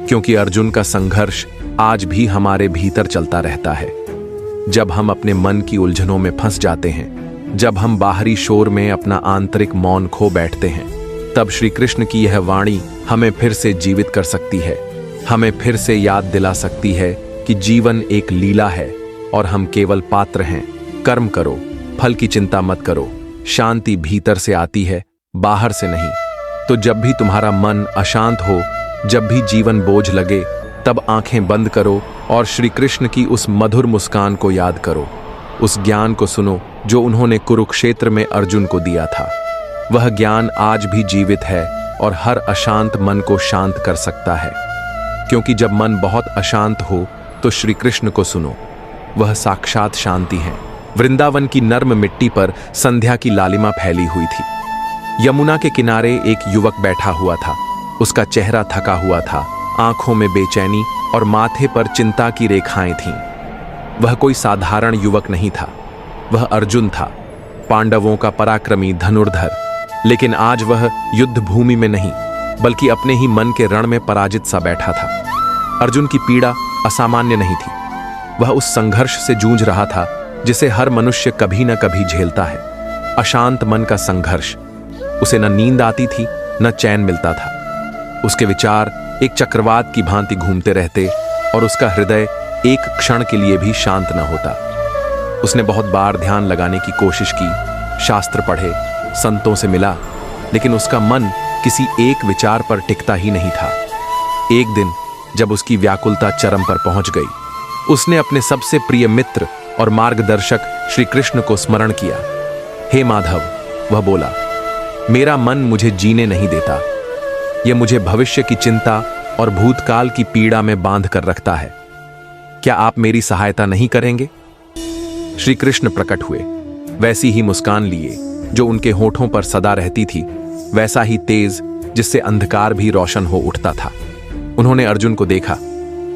क्योंकि अर्जुन का संघर्ष आज भी हमारे भीतर चलता रहता है। जब हम अपने मन की उलझनों में फंस जाते हैं, जब हम बाहरी शोर में अपना आंतरिक मौन खो बैठते हैं, तब श्री कृष्ण की यह वाणी हमें फिर से जीवित कर सकती है। हमें फिर से याद दिला सकती है कि जीवन एक लीला है और हम केवल पात्र हैं। कर्म करो, फल की चिंता मत करो। शांति भीतर से आती है, बाहर से नहीं। तो जब भी तुम्हारा मन अशांत हो, जब भी जीवन बोझ लगे, तब आंखें बंद करो और श्री कृष्ण की उस मधुर मुस्कान को याद करो। उस ज्ञान को सुनो जो उन्होंने कुरुक्षेत्र में अर्जुन को दिया था। वह ज्ञान आज भी जीवित है और हर अशांत मन को शांत कर सकता है। क्योंकि जब मन बहुत अशांत हो तो श्री कृष्ण को सुनो, वह साक्षात शांति है। वृंदावन की नर्म मिट्टी पर संध्या की लालिमा फैली हुई थी। यमुना के किनारे एक युवक बैठा हुआ था। उसका चेहरा थका हुआ था, आंखों में बेचैनी और माथे पर चिंता की रेखाएं थीं। वह कोई साधारण युवक नहीं था, वह अर्जुन था, पांडवों का पराक्रमी धनुर्धर। लेकिन आज वह युद्ध भूमि में नहीं, बल्कि अपने ही मन के रण में पराजित सा बैठा था। अर्जुन की पीड़ा असामान्य नहीं थी। वह उस संघर्ष से जूझ रहा था जिसे हर मनुष्य कभी न कभी झेलता है। अशांत मन का संघर्ष। उसे न नींद आती थी, न चैन मिलता था। उसके विचार एक चक्रवात की भांति घूमते रहते और उसका हृदय एक क्षण के लिए भी शांत न होता। उसने बहुत बार ध्यान लगाने की कोशिश की, शास्त्र पढ़े, संतों से मिला, लेकिन उसका मन किसी एक विचार पर टिकता ही नहीं था। एक दिन जब उसकी व्याकुलता चरम पर पहुंच गई, उसने अपने सबसे प्रिय मित्र और मार्गदर्शक श्री कृष्ण को स्मरण किया। हे माधव, वह बोला, मेरा मन मुझे जीने नहीं देता। यह मुझे भविष्य की चिंता और भूतकाल की पीड़ा में बांध कर रखता है। क्या आप मेरी सहायता नहीं करेंगे? श्री कृष्ण प्रकट हुए, वैसी ही मुस्कान लिए जो उनके होठों पर सदा रहती थी, वैसा ही तेज जिससे अंधकार भी रोशन हो उठता था। उन्होंने अर्जुन को देखा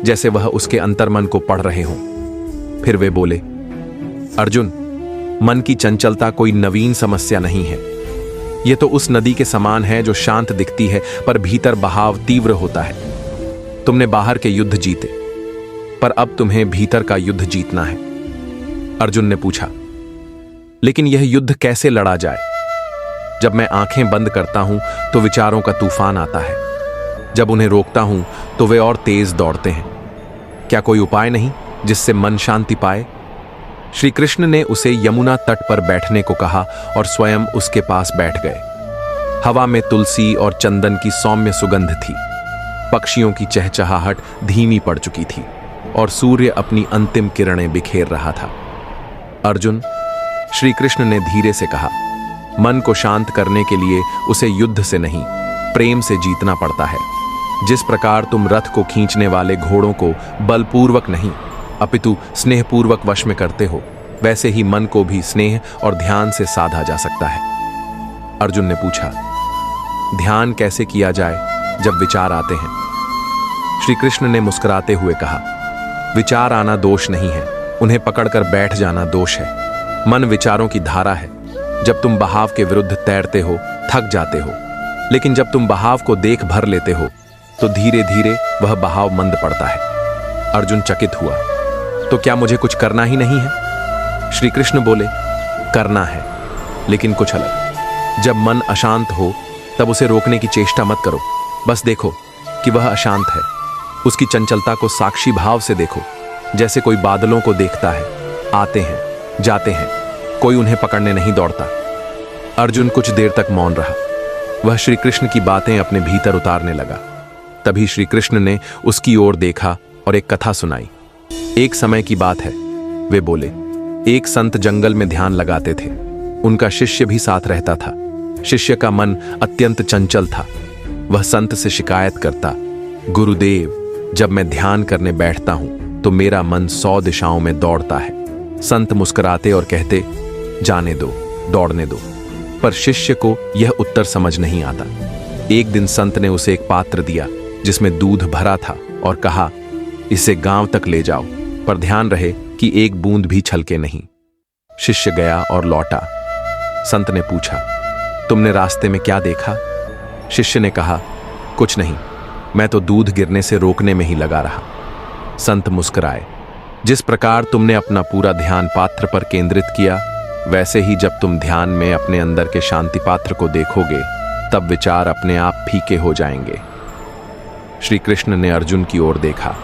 जैसे वह उसके अंतर्मन को पढ़ रहे हों। फिर वे बोले, अर्जुन, मन की चंचलता कोई नवीन समस्या नहीं है। यह तो उस नदी के समान है जो शांत दिखती है पर भीतर बहाव तीव्र होता है। तुमने बाहर के युद्ध जीते, पर अब तुम्हें भीतर का युद्ध जीतना है। अर्जुन ने पूछा, लेकिन यह युद्ध कैसे लड़ा जाए? जब मैं आंखें बंद करता हूं तो विचारों का तूफान आता है। जब उन्हें रोकता हूं तो वे और तेज दौड़ते हैं। क्या कोई उपाय नहीं जिससे मन शांति पाए? श्री कृष्ण ने उसे यमुना तट पर बैठने को कहा और स्वयं उसके पास बैठ गए। हवा में तुलसी और चंदन की सौम्य सुगंध थी। पक्षियों की चहचहाहट धीमी पड़ चुकी थी और सूर्य अपनी अंतिम किरणें बिखेर रहा था। अर्जुन, श्री कृष्ण ने धीरे से कहा, मन को शांत करने के लिए उसे युद्ध से नहीं, प्रेम से जीतना पड़ता है। जिस प्रकार तुम रथ को खींचने वाले घोड़ों को बलपूर्वक नहीं अपितु स्नेहपूर्वक वश में करते हो, वैसे ही मन को भी स्नेह और ध्यान से साधा जा सकता है। अर्जुन ने पूछा, ध्यान कैसे किया जाए जब विचार आते हैं? श्री कृष्ण ने मुस्कुराते हुए कहा, विचार आना दोष नहीं है, उन्हें पकड़कर बैठ जाना दोष है। मन विचारों की धारा है। जब तुम बहाव के विरुद्ध तैरते हो, थक जाते हो, लेकिन जब तुम बहाव को देख भर लेते हो तो धीरे धीरे वह बहाव मंद पड़ता है। अर्जुन चकित हुआ, तो क्या मुझे कुछ करना ही नहीं है? श्री कृष्ण बोले, करना है, लेकिन कुछ अलग। जब मन अशांत हो तब उसे रोकने की चेष्टा मत करो। बस देखो कि वह अशांत है। उसकी चंचलता को साक्षी भाव से देखो, जैसे कोई बादलों को देखता है। आते हैं, जाते हैं, कोई उन्हें पकड़ने नहीं दौड़ता। अर्जुन कुछ देर तक मौन रहा। वह श्री कृष्ण की बातें अपने भीतर उतारने लगा। तभी श्री कृष्ण ने उसकी ओर देखा और एक कथा सुनाई। एक समय की बात है, वे बोले, एक संत जंगल में ध्यान लगाते थे। उनका शिष्य भी साथ रहता था। शिष्य का मन अत्यंत चंचल था। वह संत से शिकायत करता, गुरुदेव, जब मैं ध्यान करने बैठता हूं तो मेरा मन 100 दिशाओं में दौड़ता है। संत मुस्कुराते और कहते, जाने दो, दौड़ने दो। पर शिष्य को यह उत्तर समझ नहीं आता। एक दिन संत ने उसे एक पात्र दिया जिसमें दूध भरा था और कहा, इसे गांव तक ले जाओ, पर ध्यान रहे कि एक बूंद भी छलके नहीं। शिष्य गया और लौटा। संत ने पूछा, तुमने रास्ते में क्या देखा? शिष्य ने कहा, कुछ नहीं, मैं तो दूध गिरने से रोकने में ही लगा रहा। संत मुस्कुराए, जिस प्रकार तुमने अपना पूरा ध्यान पात्र पर केंद्रित किया, वैसे ही जब तुम ध्यान में अपने अंदर के शांति पात्र को देखोगे, तब विचार अपने आप फीके हो जाएंगे। श्री कृष्ण ने अर्जुन की ओर देखा।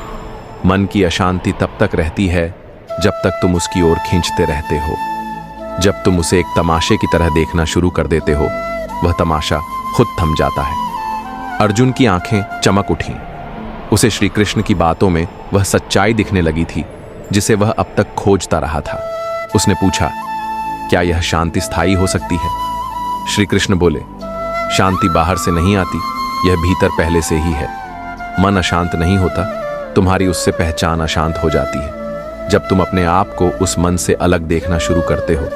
मन की अशांति तब तक रहती है जब तक तुम उसकी ओर खींचते रहते हो। जब तुम उसे एक तमाशे की तरह देखना शुरू कर देते हो, वह तमाशा खुद थम जाता है। अर्जुन की आंखें चमक उठीं। उसे श्री कृष्ण की बातों में वह सच्चाई दिखने लगी थी जिसे वह अब तक खोजता रहा था। उसने पूछा, क्या यह शांति स्थायी हो सकती है? श्री कृष्ण बोले, शांति बाहर से नहीं आती, यह भीतर पहले से ही है। मन अशांत नहीं होता, तुम्हारी उससे पहचान अशांत हो जाती है। जब तुम अपने आप को उस मन से अलग देखना शुरू करते हो,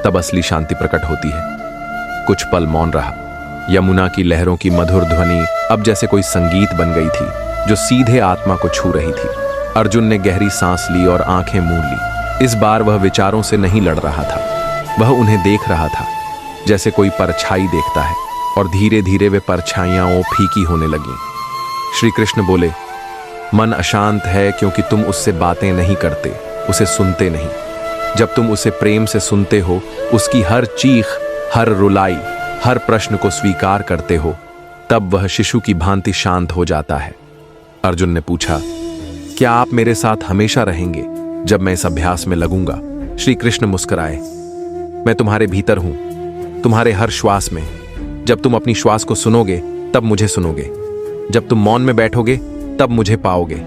तब असली शांति प्रकट होती है। कुछ पल मौन रहा। यमुना की लहरों की मधुर ध्वनि अब जैसे कोई संगीत बन गई थी जो सीधे आत्मा को छू रही थी। अर्जुन ने गहरी सांस ली और आंखें मूंद ली। इस बार वह विचारों से नहीं लड़ रहा था, वह उन्हें देख रहा था जैसे कोई परछाई देखता है, और धीरे धीरे वे परछाइयां फीकी होने लगीं। श्री कृष्ण बोले, मन अशांत है क्योंकि तुम उससे बातें नहीं करते, उसे सुनते नहीं। जब तुम उसे प्रेम से सुनते हो, उसकी हर चीख, हर रुलाई, हर प्रश्न को स्वीकार करते हो, तब वह शिशु की भांति शांत हो जाता है। अर्जुन ने पूछा, क्या आप मेरे साथ हमेशा रहेंगे जब मैं इस अभ्यास में लगूंगा? श्री कृष्ण मुस्कुराए। मैं तुम्हारे भीतर हूं, तुम्हारे हर श्वास में। जब तुम अपनी श्वास को सुनोगे तब मुझे सुनोगे। जब तुम मौन में बैठोगे तब मुझे पाओगे।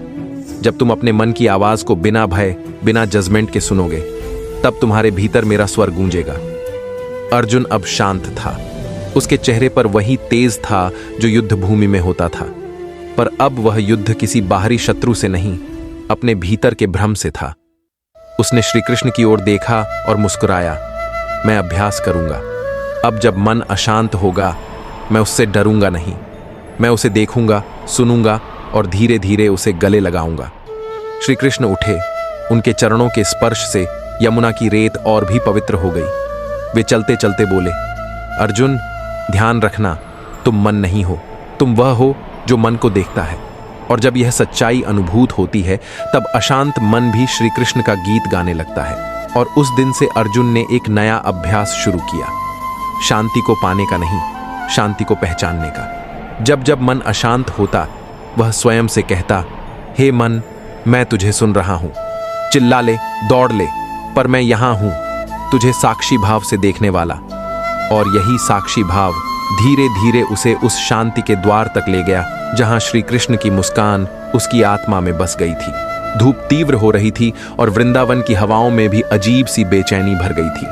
जब तुम अपने मन की आवाज को बिना भय, बिना जजमेंट के सुनोगे, तब तुम्हारे भीतर मेरा स्वर गूंजेगा। अर्जुन अब शांत था। उसके चेहरे पर वही तेज था जो युद्ध भूमि में होता था, पर अब वह युद्ध किसी बाहरी शत्रु से नहीं, अपने भीतर के भ्रम से था। उसने श्री कृष्ण की ओर देखा और मुस्कुराया। मैं अभ्यास करूंगा। अब जब मन अशांत होगा, मैं उससे डरूंगा नहीं। मैं उसे देखूंगा, सुनूंगा और धीरे धीरे उसे गले लगाऊंगा। श्री कृष्ण उठे। उनके चरणों के स्पर्श से यमुना की रेत और भी पवित्र हो गई। वे चलते चलते बोले, अर्जुन, ध्यान रखना, तुम मन नहीं हो, तुम वह हो जो मन को देखता है। और जब यह सच्चाई अनुभूत होती है, तब अशांत मन भी श्री कृष्ण का गीत गाने लगता है। और उस दिन से अर्जुन ने एक नया अभ्यास शुरू किया, शांति को पाने का नहीं, शांति को पहचानने का। जब जब मन अशांत होता, वह स्वयं से कहता, हे मन, मैं तुझे सुन रहा हूं। चिल्ला ले, दौड़ ले, पर मैं यहां हूं, तुझे साक्षी भाव से देखने वाला। और यही साक्षी भाव धीरे धीरे उसे उस शांति के द्वार तक ले गया जहां श्री कृष्ण की मुस्कान उसकी आत्मा में बस गई थी। धूप तीव्र हो रही थी और वृंदावन की हवाओं में भी अजीब सी बेचैनी भर गई थी।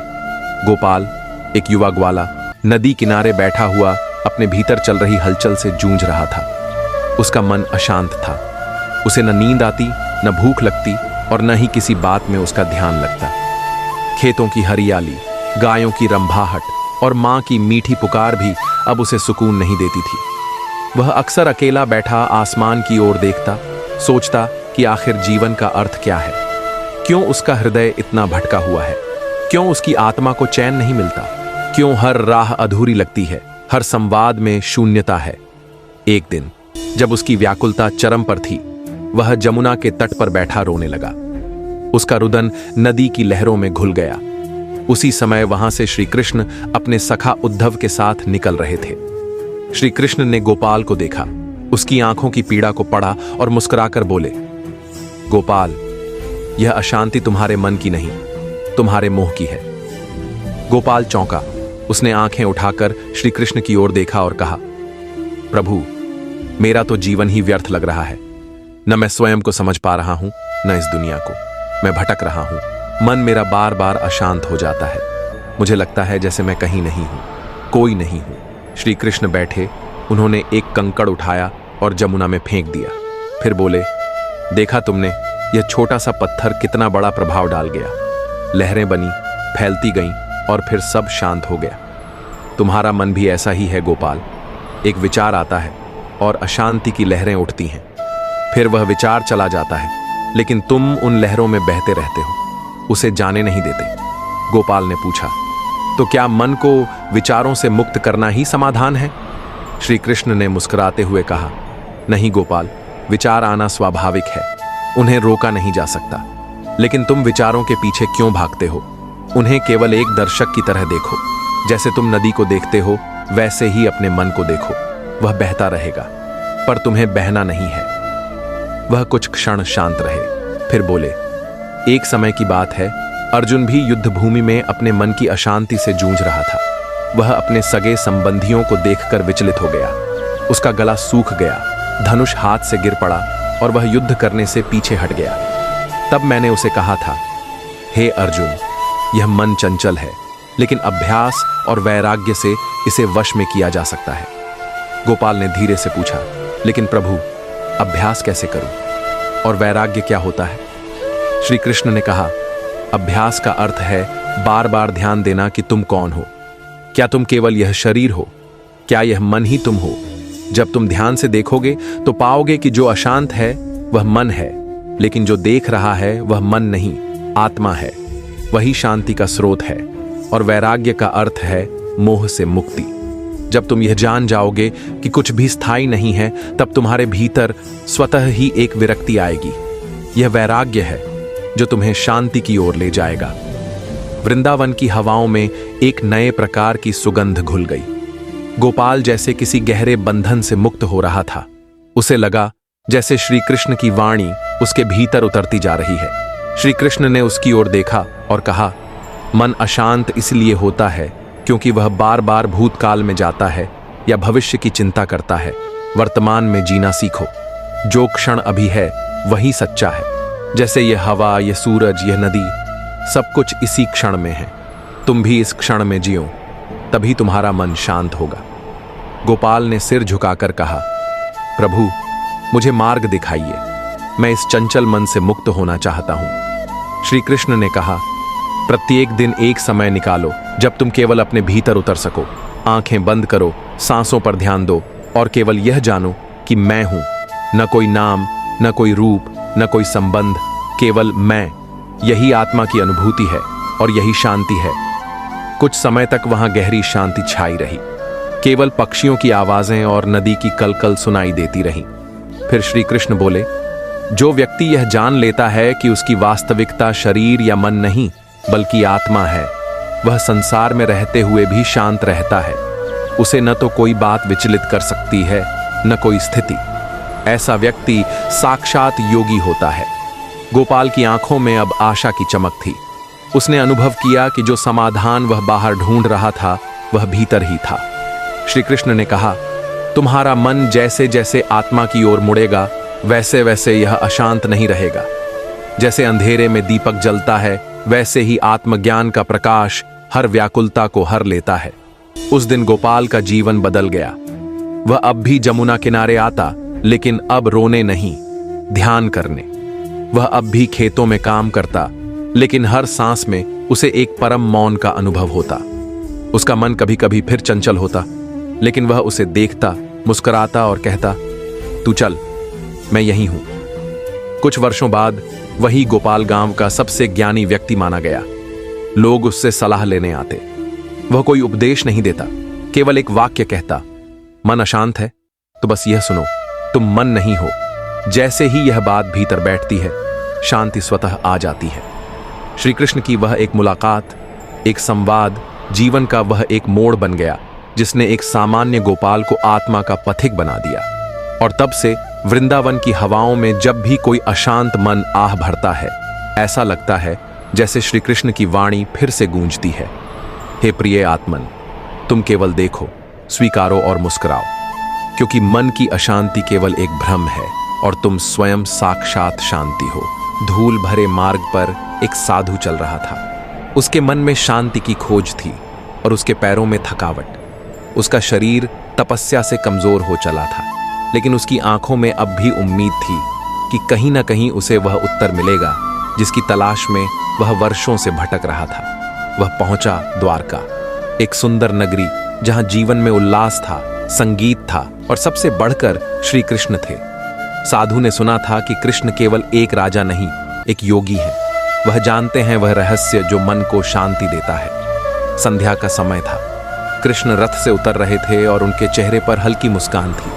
गोपाल, एक युवा ग्वाला, नदी किनारे बैठा हुआ अपने भीतर चल रही हलचल से जूझ रहा था। उसका मन अशांत था। उसे न नींद आती, न भूख लगती और न ही किसी बात में उसका ध्यान लगता। खेतों की हरियाली, गायों की रंभाहट और मां की मीठी पुकार भी अब उसे सुकून नहीं देती थी। वह अक्सर अकेला बैठा आसमान की ओर देखता, सोचता कि आखिर जीवन का अर्थ क्या है। क्यों उसका हृदय इतना भटका हुआ है? क्यों उसकी आत्मा को चैन नहीं मिलता? क्यों हर राह अधूरी लगती है, हर संवाद में शून्यता है? एक दिन जब उसकी व्याकुलता चरम पर थी, वह जमुना के तट पर बैठा रोने लगा। उसका रुदन नदी की लहरों में घुल गया। उसी समय वहां से श्री कृष्ण अपने सखा उद्धव के साथ निकल रहे थे। श्री कृष्ण ने गोपाल को देखा, उसकी आंखों की पीड़ा को पढ़ा और मुस्कुराकर बोले, गोपाल, यह अशांति तुम्हारे मन की नहीं, तुम्हारे मोह की है। गोपाल चौंका। उसने आंखें उठाकर श्री कृष्ण की ओर देखा और कहा, प्रभु, मेरा तो जीवन ही व्यर्थ लग रहा है। न मैं स्वयं को समझ पा रहा हूं, न इस दुनिया को। मैं भटक रहा हूं। मन मेरा बार बार अशांत हो जाता है। मुझे लगता है जैसे मैं कहीं नहीं हूं, कोई नहीं हूं। श्री कृष्ण बैठे। उन्होंने एक कंकड़ उठाया और जमुना में फेंक दिया। फिर बोले, देखा तुमने, यह छोटा सा पत्थर कितना बड़ा प्रभाव डाल गया। लहरें बनी, फैलती गईं और फिर सब शांत हो गया। तुम्हारा मन भी ऐसा ही है गोपाल। एक विचार आता है और अशांति की लहरें उठती हैं। फिर वह विचार चला जाता है, लेकिन तुम उन लहरों में बहते रहते हो, उसे जाने नहीं देते। गोपाल ने पूछा, तो क्या मन को विचारों से मुक्त करना ही समाधान है? श्री कृष्ण ने मुस्कुराते हुए कहा, नहीं गोपाल, विचार आना स्वाभाविक है, उन्हें रोका नहीं जा सकता। लेकिन तुम विचारों के पीछे क्यों भागते हो? उन्हें केवल एक दर्शक की तरह देखो। जैसे तुम नदी को देखते हो, वैसे ही अपने मन को देखो। वह बहता रहेगा, पर तुम्हें बहना नहीं है। वह कुछ क्षण शांत रहे, फिर बोले, एक समय की बात है, अर्जुन भी युद्ध भूमि में अपने मन की अशांति से जूझ रहा था। वह अपने सगे संबंधियों को देखकर विचलित हो गया। उसका गला सूख गया, धनुष हाथ से गिर पड़ा और वह युद्ध करने से पीछे हट गया। तब मैंने उसे कहा था, हे अर्जुन, यह मन चंचल है, लेकिन अभ्यास और वैराग्य से इसे वश में किया जा सकता है। गोपाल ने धीरे से पूछा, लेकिन प्रभु, अभ्यास कैसे करूं और वैराग्य क्या होता है? श्री कृष्ण ने कहा, अभ्यास का अर्थ है बार बार ध्यान देना कि तुम कौन हो। क्या तुम केवल यह शरीर हो? क्या यह मन ही तुम हो? जब तुम ध्यान से देखोगे तो पाओगे कि जो अशांत है वह मन है, लेकिन जो देख रहा है वह मन नहीं, आत्मा है। वही शांति का स्रोत है। और वैराग्य का अर्थ है मोह से मुक्ति। जब तुम यह जान जाओगे कि कुछ भी स्थायी नहीं है, तब तुम्हारे भीतर स्वतः ही एक विरक्ति आएगी। यह वैराग्य है जो तुम्हें शांति की ओर ले जाएगा। वृंदावन की हवाओं में एक नए प्रकार की सुगंध घुल गई। गोपाल जैसे किसी गहरे बंधन से मुक्त हो रहा था। उसे लगा जैसे श्री कृष्ण की वाणी उसके भीतर उतरती जा रही है। श्री कृष्ण ने उसकी ओर देखा और कहा, मन अशांत इसलिए होता है क्योंकि वह बार बार भूतकाल में जाता है या भविष्य की चिंता करता है। वर्तमान में जीना सीखो। जो क्षण अभी है वही सच्चा है। जैसे यह हवा, यह सूरज, यह नदी, सब कुछ इसी क्षण में है। तुम भी इस क्षण में जियो, तभी तुम्हारा मन शांत होगा। गोपाल ने सिर झुकाकर कहा, प्रभु मुझे मार्ग दिखाइए, मैं इस चंचल मन से मुक्त होना चाहता हूं। श्री कृष्ण ने कहा, प्रत्येक दिन एक समय निकालो जब तुम केवल अपने भीतर उतर सको। आंखें बंद करो, सांसों पर ध्यान दो और केवल यह जानो कि मैं हूं। न कोई नाम, न कोई रूप, न कोई संबंध, केवल मैं। यही आत्मा की अनुभूति है और यही शांति है। कुछ समय तक वहां गहरी शांति छाई रही। केवल पक्षियों की आवाजें और नदी की कलकल सुनाई देती रहीं। फिर श्री कृष्ण बोले, जो व्यक्ति यह जान लेता है कि उसकी वास्तविकता शरीर या मन नहीं बल्कि आत्मा है, वह संसार में रहते हुए भी शांत रहता है। उसे न तो कोई बात विचलित कर सकती है, न कोई स्थिति। ऐसा व्यक्ति साक्षात योगी होता है। गोपाल की आंखों में अब आशा की चमक थी। उसने अनुभव किया कि जो समाधान वह बाहर ढूंढ रहा था वह भीतर ही था। श्री कृष्ण ने कहा, तुम्हारा मन जैसे जैसे आत्मा की ओर मुड़ेगा वैसे वैसे यह अशांत नहीं रहेगा। जैसे अंधेरे में दीपक जलता है वैसे ही आत्मज्ञान का प्रकाश हर व्याकुलता को हर लेता है। उस दिन गोपाल का जीवन बदल गया। वह अब भी जमुना किनारे आता, लेकिन अब रोने नहीं, ध्यान करने। वह अब भी खेतों में काम करता, लेकिन हर सांस में उसे एक परम मौन का अनुभव होता। उसका मन कभी कभी फिर चंचल होता, लेकिन वह उसे देखता, मुस्कुराता और कहता, तू चल, मैं यही हूं। कुछ वर्षों बाद वही गोपाल गांव का सबसे ज्ञानी व्यक्ति माना गया। लोग उससे सलाह लेने आते। वह कोई उपदेश नहीं देता, केवल एक वाक्य कहता, मन अशांत है तो बस यह सुनो, तुम मन नहीं हो। जैसे ही यह बात भीतर बैठती है, शांति स्वतः आ जाती है। श्री कृष्ण की वह एक मुलाकात, एक संवाद, जीवन का वह एक मोड़ बन गया जिसने एक सामान्य गोपाल को आत्मा का पथिक बना दिया। और तब से वृंदावन की हवाओं में जब भी कोई अशांत मन आह भरता है, ऐसा लगता है जैसे श्री कृष्ण की वाणी फिर से गूंजती है, हे प्रिय आत्मन, तुम केवल देखो, स्वीकारो और मुस्कुराओ, क्योंकि मन की अशांति केवल एक भ्रम है और तुम स्वयं साक्षात शांति हो। धूल भरे मार्ग पर एक साधु चल रहा था। उसके मन में शांति की खोज थी और उसके पैरों में थकावट। उसका शरीर तपस्या से कमजोर हो चला था, लेकिन उसकी आंखों में अब भी उम्मीद थी कि कहीं ना कहीं उसे वह उत्तर मिलेगा जिसकी तलाश में वह वर्षों से भटक रहा था। वह पहुंचा द्वारका, एक सुंदर नगरी जहां जीवन में उल्लास था, संगीत था और सबसे बढ़कर श्री कृष्ण थे। साधु ने सुना था कि कृष्ण केवल एक राजा नहीं, एक योगी है। वह जानते हैं वह रहस्य जो मन को शांति देता है। संध्या का समय था। कृष्ण रथ से उतर रहे थे और उनके चेहरे पर हल्की मुस्कान थी।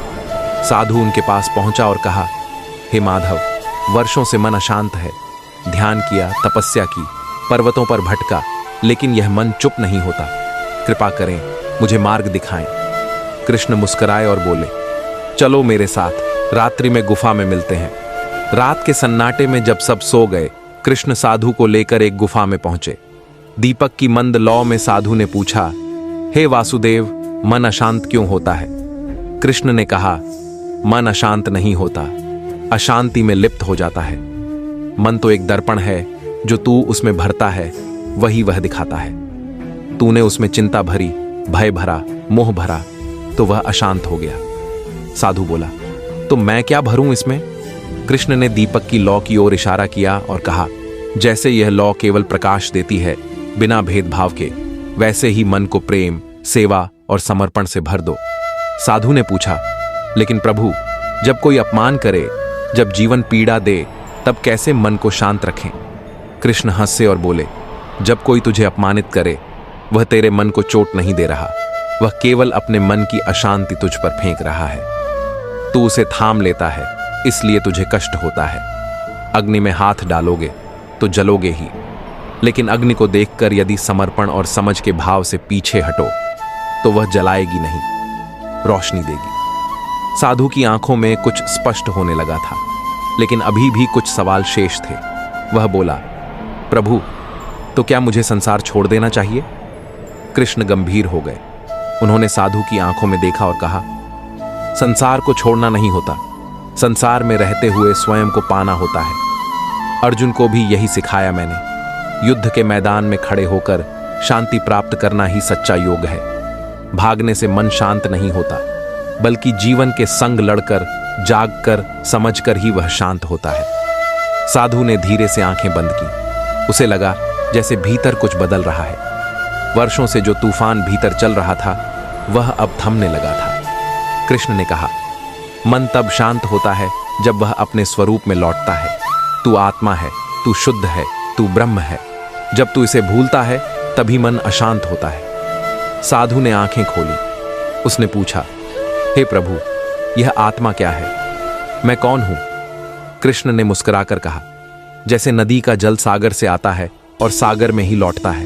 साधु उनके पास पहुंचा और कहा, हे माधव, वर्षों से मन अशांत है। ध्यान किया, तपस्या की, पर्वतों पर भटका, लेकिन यह मन चुप नहीं होता। कृपा करें, मुझे मार्ग दिखाएं। कृष्ण मुस्कुराए और बोले, चलो मेरे साथ, रात्रि में गुफा में मिलते हैं। रात के सन्नाटे में जब सब सो गए, कृष्ण साधु को लेकर एक गुफा में पहुंचे। दीपक की मंद लौ में साधु ने पूछा, हे वासुदेव, मन अशांत क्यों होता है? कृष्ण ने कहा, मन अशांत नहीं होता, अशांति में लिप्त हो जाता है। मन तो एक दर्पण है, जो तू उसमें भरता है वही वह दिखाता है। तूने उसमें चिंता भरी, भय भरा, मोह भरा, तो वह अशांत हो गया। साधु बोला, तो मैं क्या भरूं इसमें? कृष्ण ने दीपक की लौ की ओर इशारा किया और कहा, जैसे यह लौ केवल प्रकाश देती है बिना भेदभाव के, वैसे ही मन को प्रेम, सेवा और समर्पण से भर दो। साधु ने पूछा, लेकिन प्रभु, जब कोई अपमान करे, जब जीवन पीड़ा दे, तब कैसे मन को शांत रखें? कृष्ण हंसे और बोले, जब कोई तुझे अपमानित करे, वह तेरे मन को चोट नहीं दे रहा, वह केवल अपने मन की अशांति तुझ पर फेंक रहा है। तू उसे थाम लेता है, इसलिए तुझे कष्ट होता है। अग्नि में हाथ डालोगे तो जलोगे ही, लेकिन अग्नि को देखकर यदि समर्पण और समझ के भाव से पीछे हटो तो वह जलाएगी नहीं, रोशनी देगी। साधु की आंखों में कुछ स्पष्ट होने लगा था, लेकिन अभी भी कुछ सवाल शेष थे। वह बोला, प्रभु, तो क्या मुझे संसार छोड़ देना चाहिए? कृष्ण गंभीर हो गए। उन्होंने साधु की आंखों में देखा और कहा, संसार को छोड़ना नहीं होता, संसार में रहते हुए स्वयं को पाना होता है। अर्जुन को भी यही सिखाया मैंने। युद्ध के मैदान में खड़े होकर शांति प्राप्त करना ही सच्चा योग है। भागने से मन शांत नहीं होता, बल्कि जीवन के संग लड़कर, जागकर, समझकर ही वह शांत होता है। साधु ने धीरे से आंखें बंद की। उसे लगा जैसे भीतर कुछ बदल रहा है। वर्षों से जो तूफान भीतर चल रहा था वह अब थमने लगा था। कृष्ण ने कहा, मन तब शांत होता है जब वह अपने स्वरूप में लौटता है। तू आत्मा है, तू शुद्ध है, तू ब्रह्म है। जब तू इसे भूलता है तभी मन अशांत होता है। साधु ने आंखें खोली। उसने पूछा, हे प्रभु, यह आत्मा क्या है? मैं कौन हूं? कृष्ण ने मुस्कुराकर कहा, जैसे नदी का जल सागर से आता है और सागर में ही लौटता है,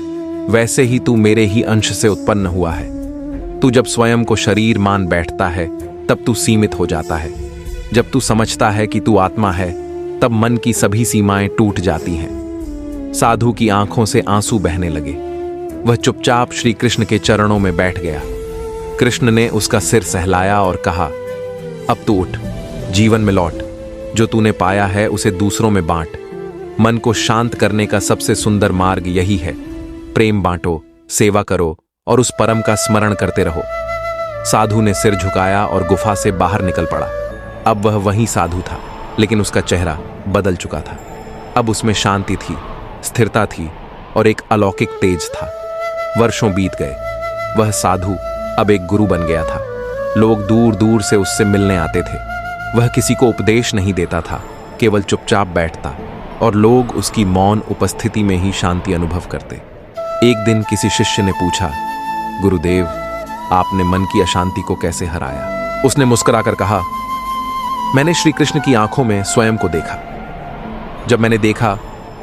वैसे ही तू मेरे ही अंश से उत्पन्न हुआ है। तू जब स्वयं को शरीर मान बैठता है तब तू सीमित हो जाता है। जब तू समझता है कि तू आत्मा है तब मन की सभी सीमाएं टूट जाती हैं। साधु की आंखों से आंसू बहने लगे। वह चुपचाप श्री कृष्ण के चरणों में बैठ गया। कृष्ण ने उसका सिर सहलाया और कहा, अब तू उठ, जीवन में लौट। जो तूने पाया है उसे दूसरों में बांट। मन को शांत करने का सबसे सुंदर मार्ग यही है। प्रेम बांटो, सेवा करो और उस परम का स्मरण करते रहो। साधु ने सिर झुकाया और गुफा से बाहर निकल पड़ा। अब वह वही साधु था, लेकिन उसका चेहरा बदल चुका था। अब उसमें शांति थी, स्थिरता थी और एक अलौकिक तेज था। वर्षों बीत गए। वह साधु अब एक गुरु बन गया था। लोग दूर दूर से उससे मिलने आते थे। वह किसी को उपदेश नहीं देता था, केवल चुपचाप बैठता और लोग उसकी मौन उपस्थिति में ही शांति अनुभव करते। एक दिन किसी शिष्य ने पूछा, गुरुदेव, आपने मन की अशांति को कैसे हराया? उसने मुस्कुराकर कहा, मैंने श्री कृष्ण की आंखों में स्वयं को देखा। जब मैंने देखा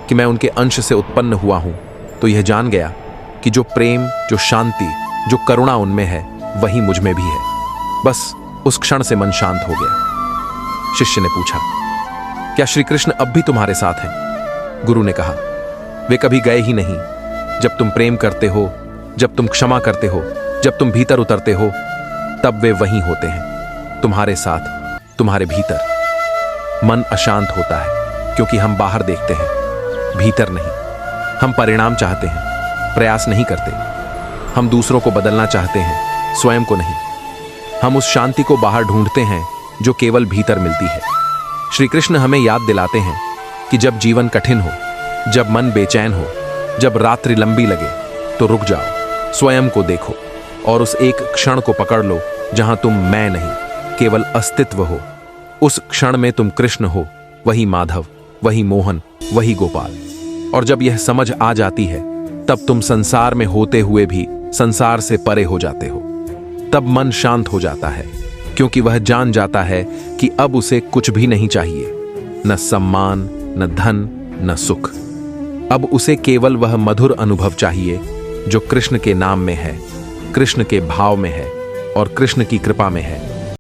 कि मैं उनके अंश से उत्पन्न हुआ हूं, तो यह जान गया कि जो प्रेम, जो शांति, जो करुणा उनमें है वही मुझ में भी है। बस उस क्षण से मन शांत हो गया। शिष्य ने पूछा, क्या श्री कृष्ण अब भी तुम्हारे साथ हैं? गुरु ने कहा, वे कभी गए ही नहीं। जब तुम प्रेम करते हो, जब तुम क्षमा करते हो, जब तुम भीतर उतरते हो, तब वे वहीं होते हैं, तुम्हारे साथ, तुम्हारे भीतर। मन अशांत होता है क्योंकि हम बाहर देखते हैं, भीतर नहीं। हम परिणाम चाहते हैं, प्रयास नहीं करते। हम दूसरों को बदलना चाहते हैं, स्वयं को नहीं। हम उस शांति को बाहर ढूंढते हैं जो केवल भीतर मिलती है। श्री कृष्ण हमें याद दिलाते हैं कि जब जीवन कठिन हो, जब मन बेचैन हो, जब रात्रि लंबी लगे, तो रुक जाओ, स्वयं को देखो और उस एक क्षण को पकड़ लो जहां तुम मैं नहीं, केवल अस्तित्व हो। उस क्षण में तुम कृष्ण हो, वही माधव, वही मोहन, वही गोपाल। और जब यह समझ आ जाती है तब तुम संसार में होते हुए भी संसार से परे हो जाते हो। तब मन शांत हो जाता है क्योंकि वह जान जाता है कि अब उसे कुछ भी नहीं चाहिए, न सम्मान, न धन, न सुख। अब उसे केवल वह मधुर अनुभव चाहिए जो कृष्ण के नाम में है, कृष्ण के भाव में है और कृष्ण की कृपा में है।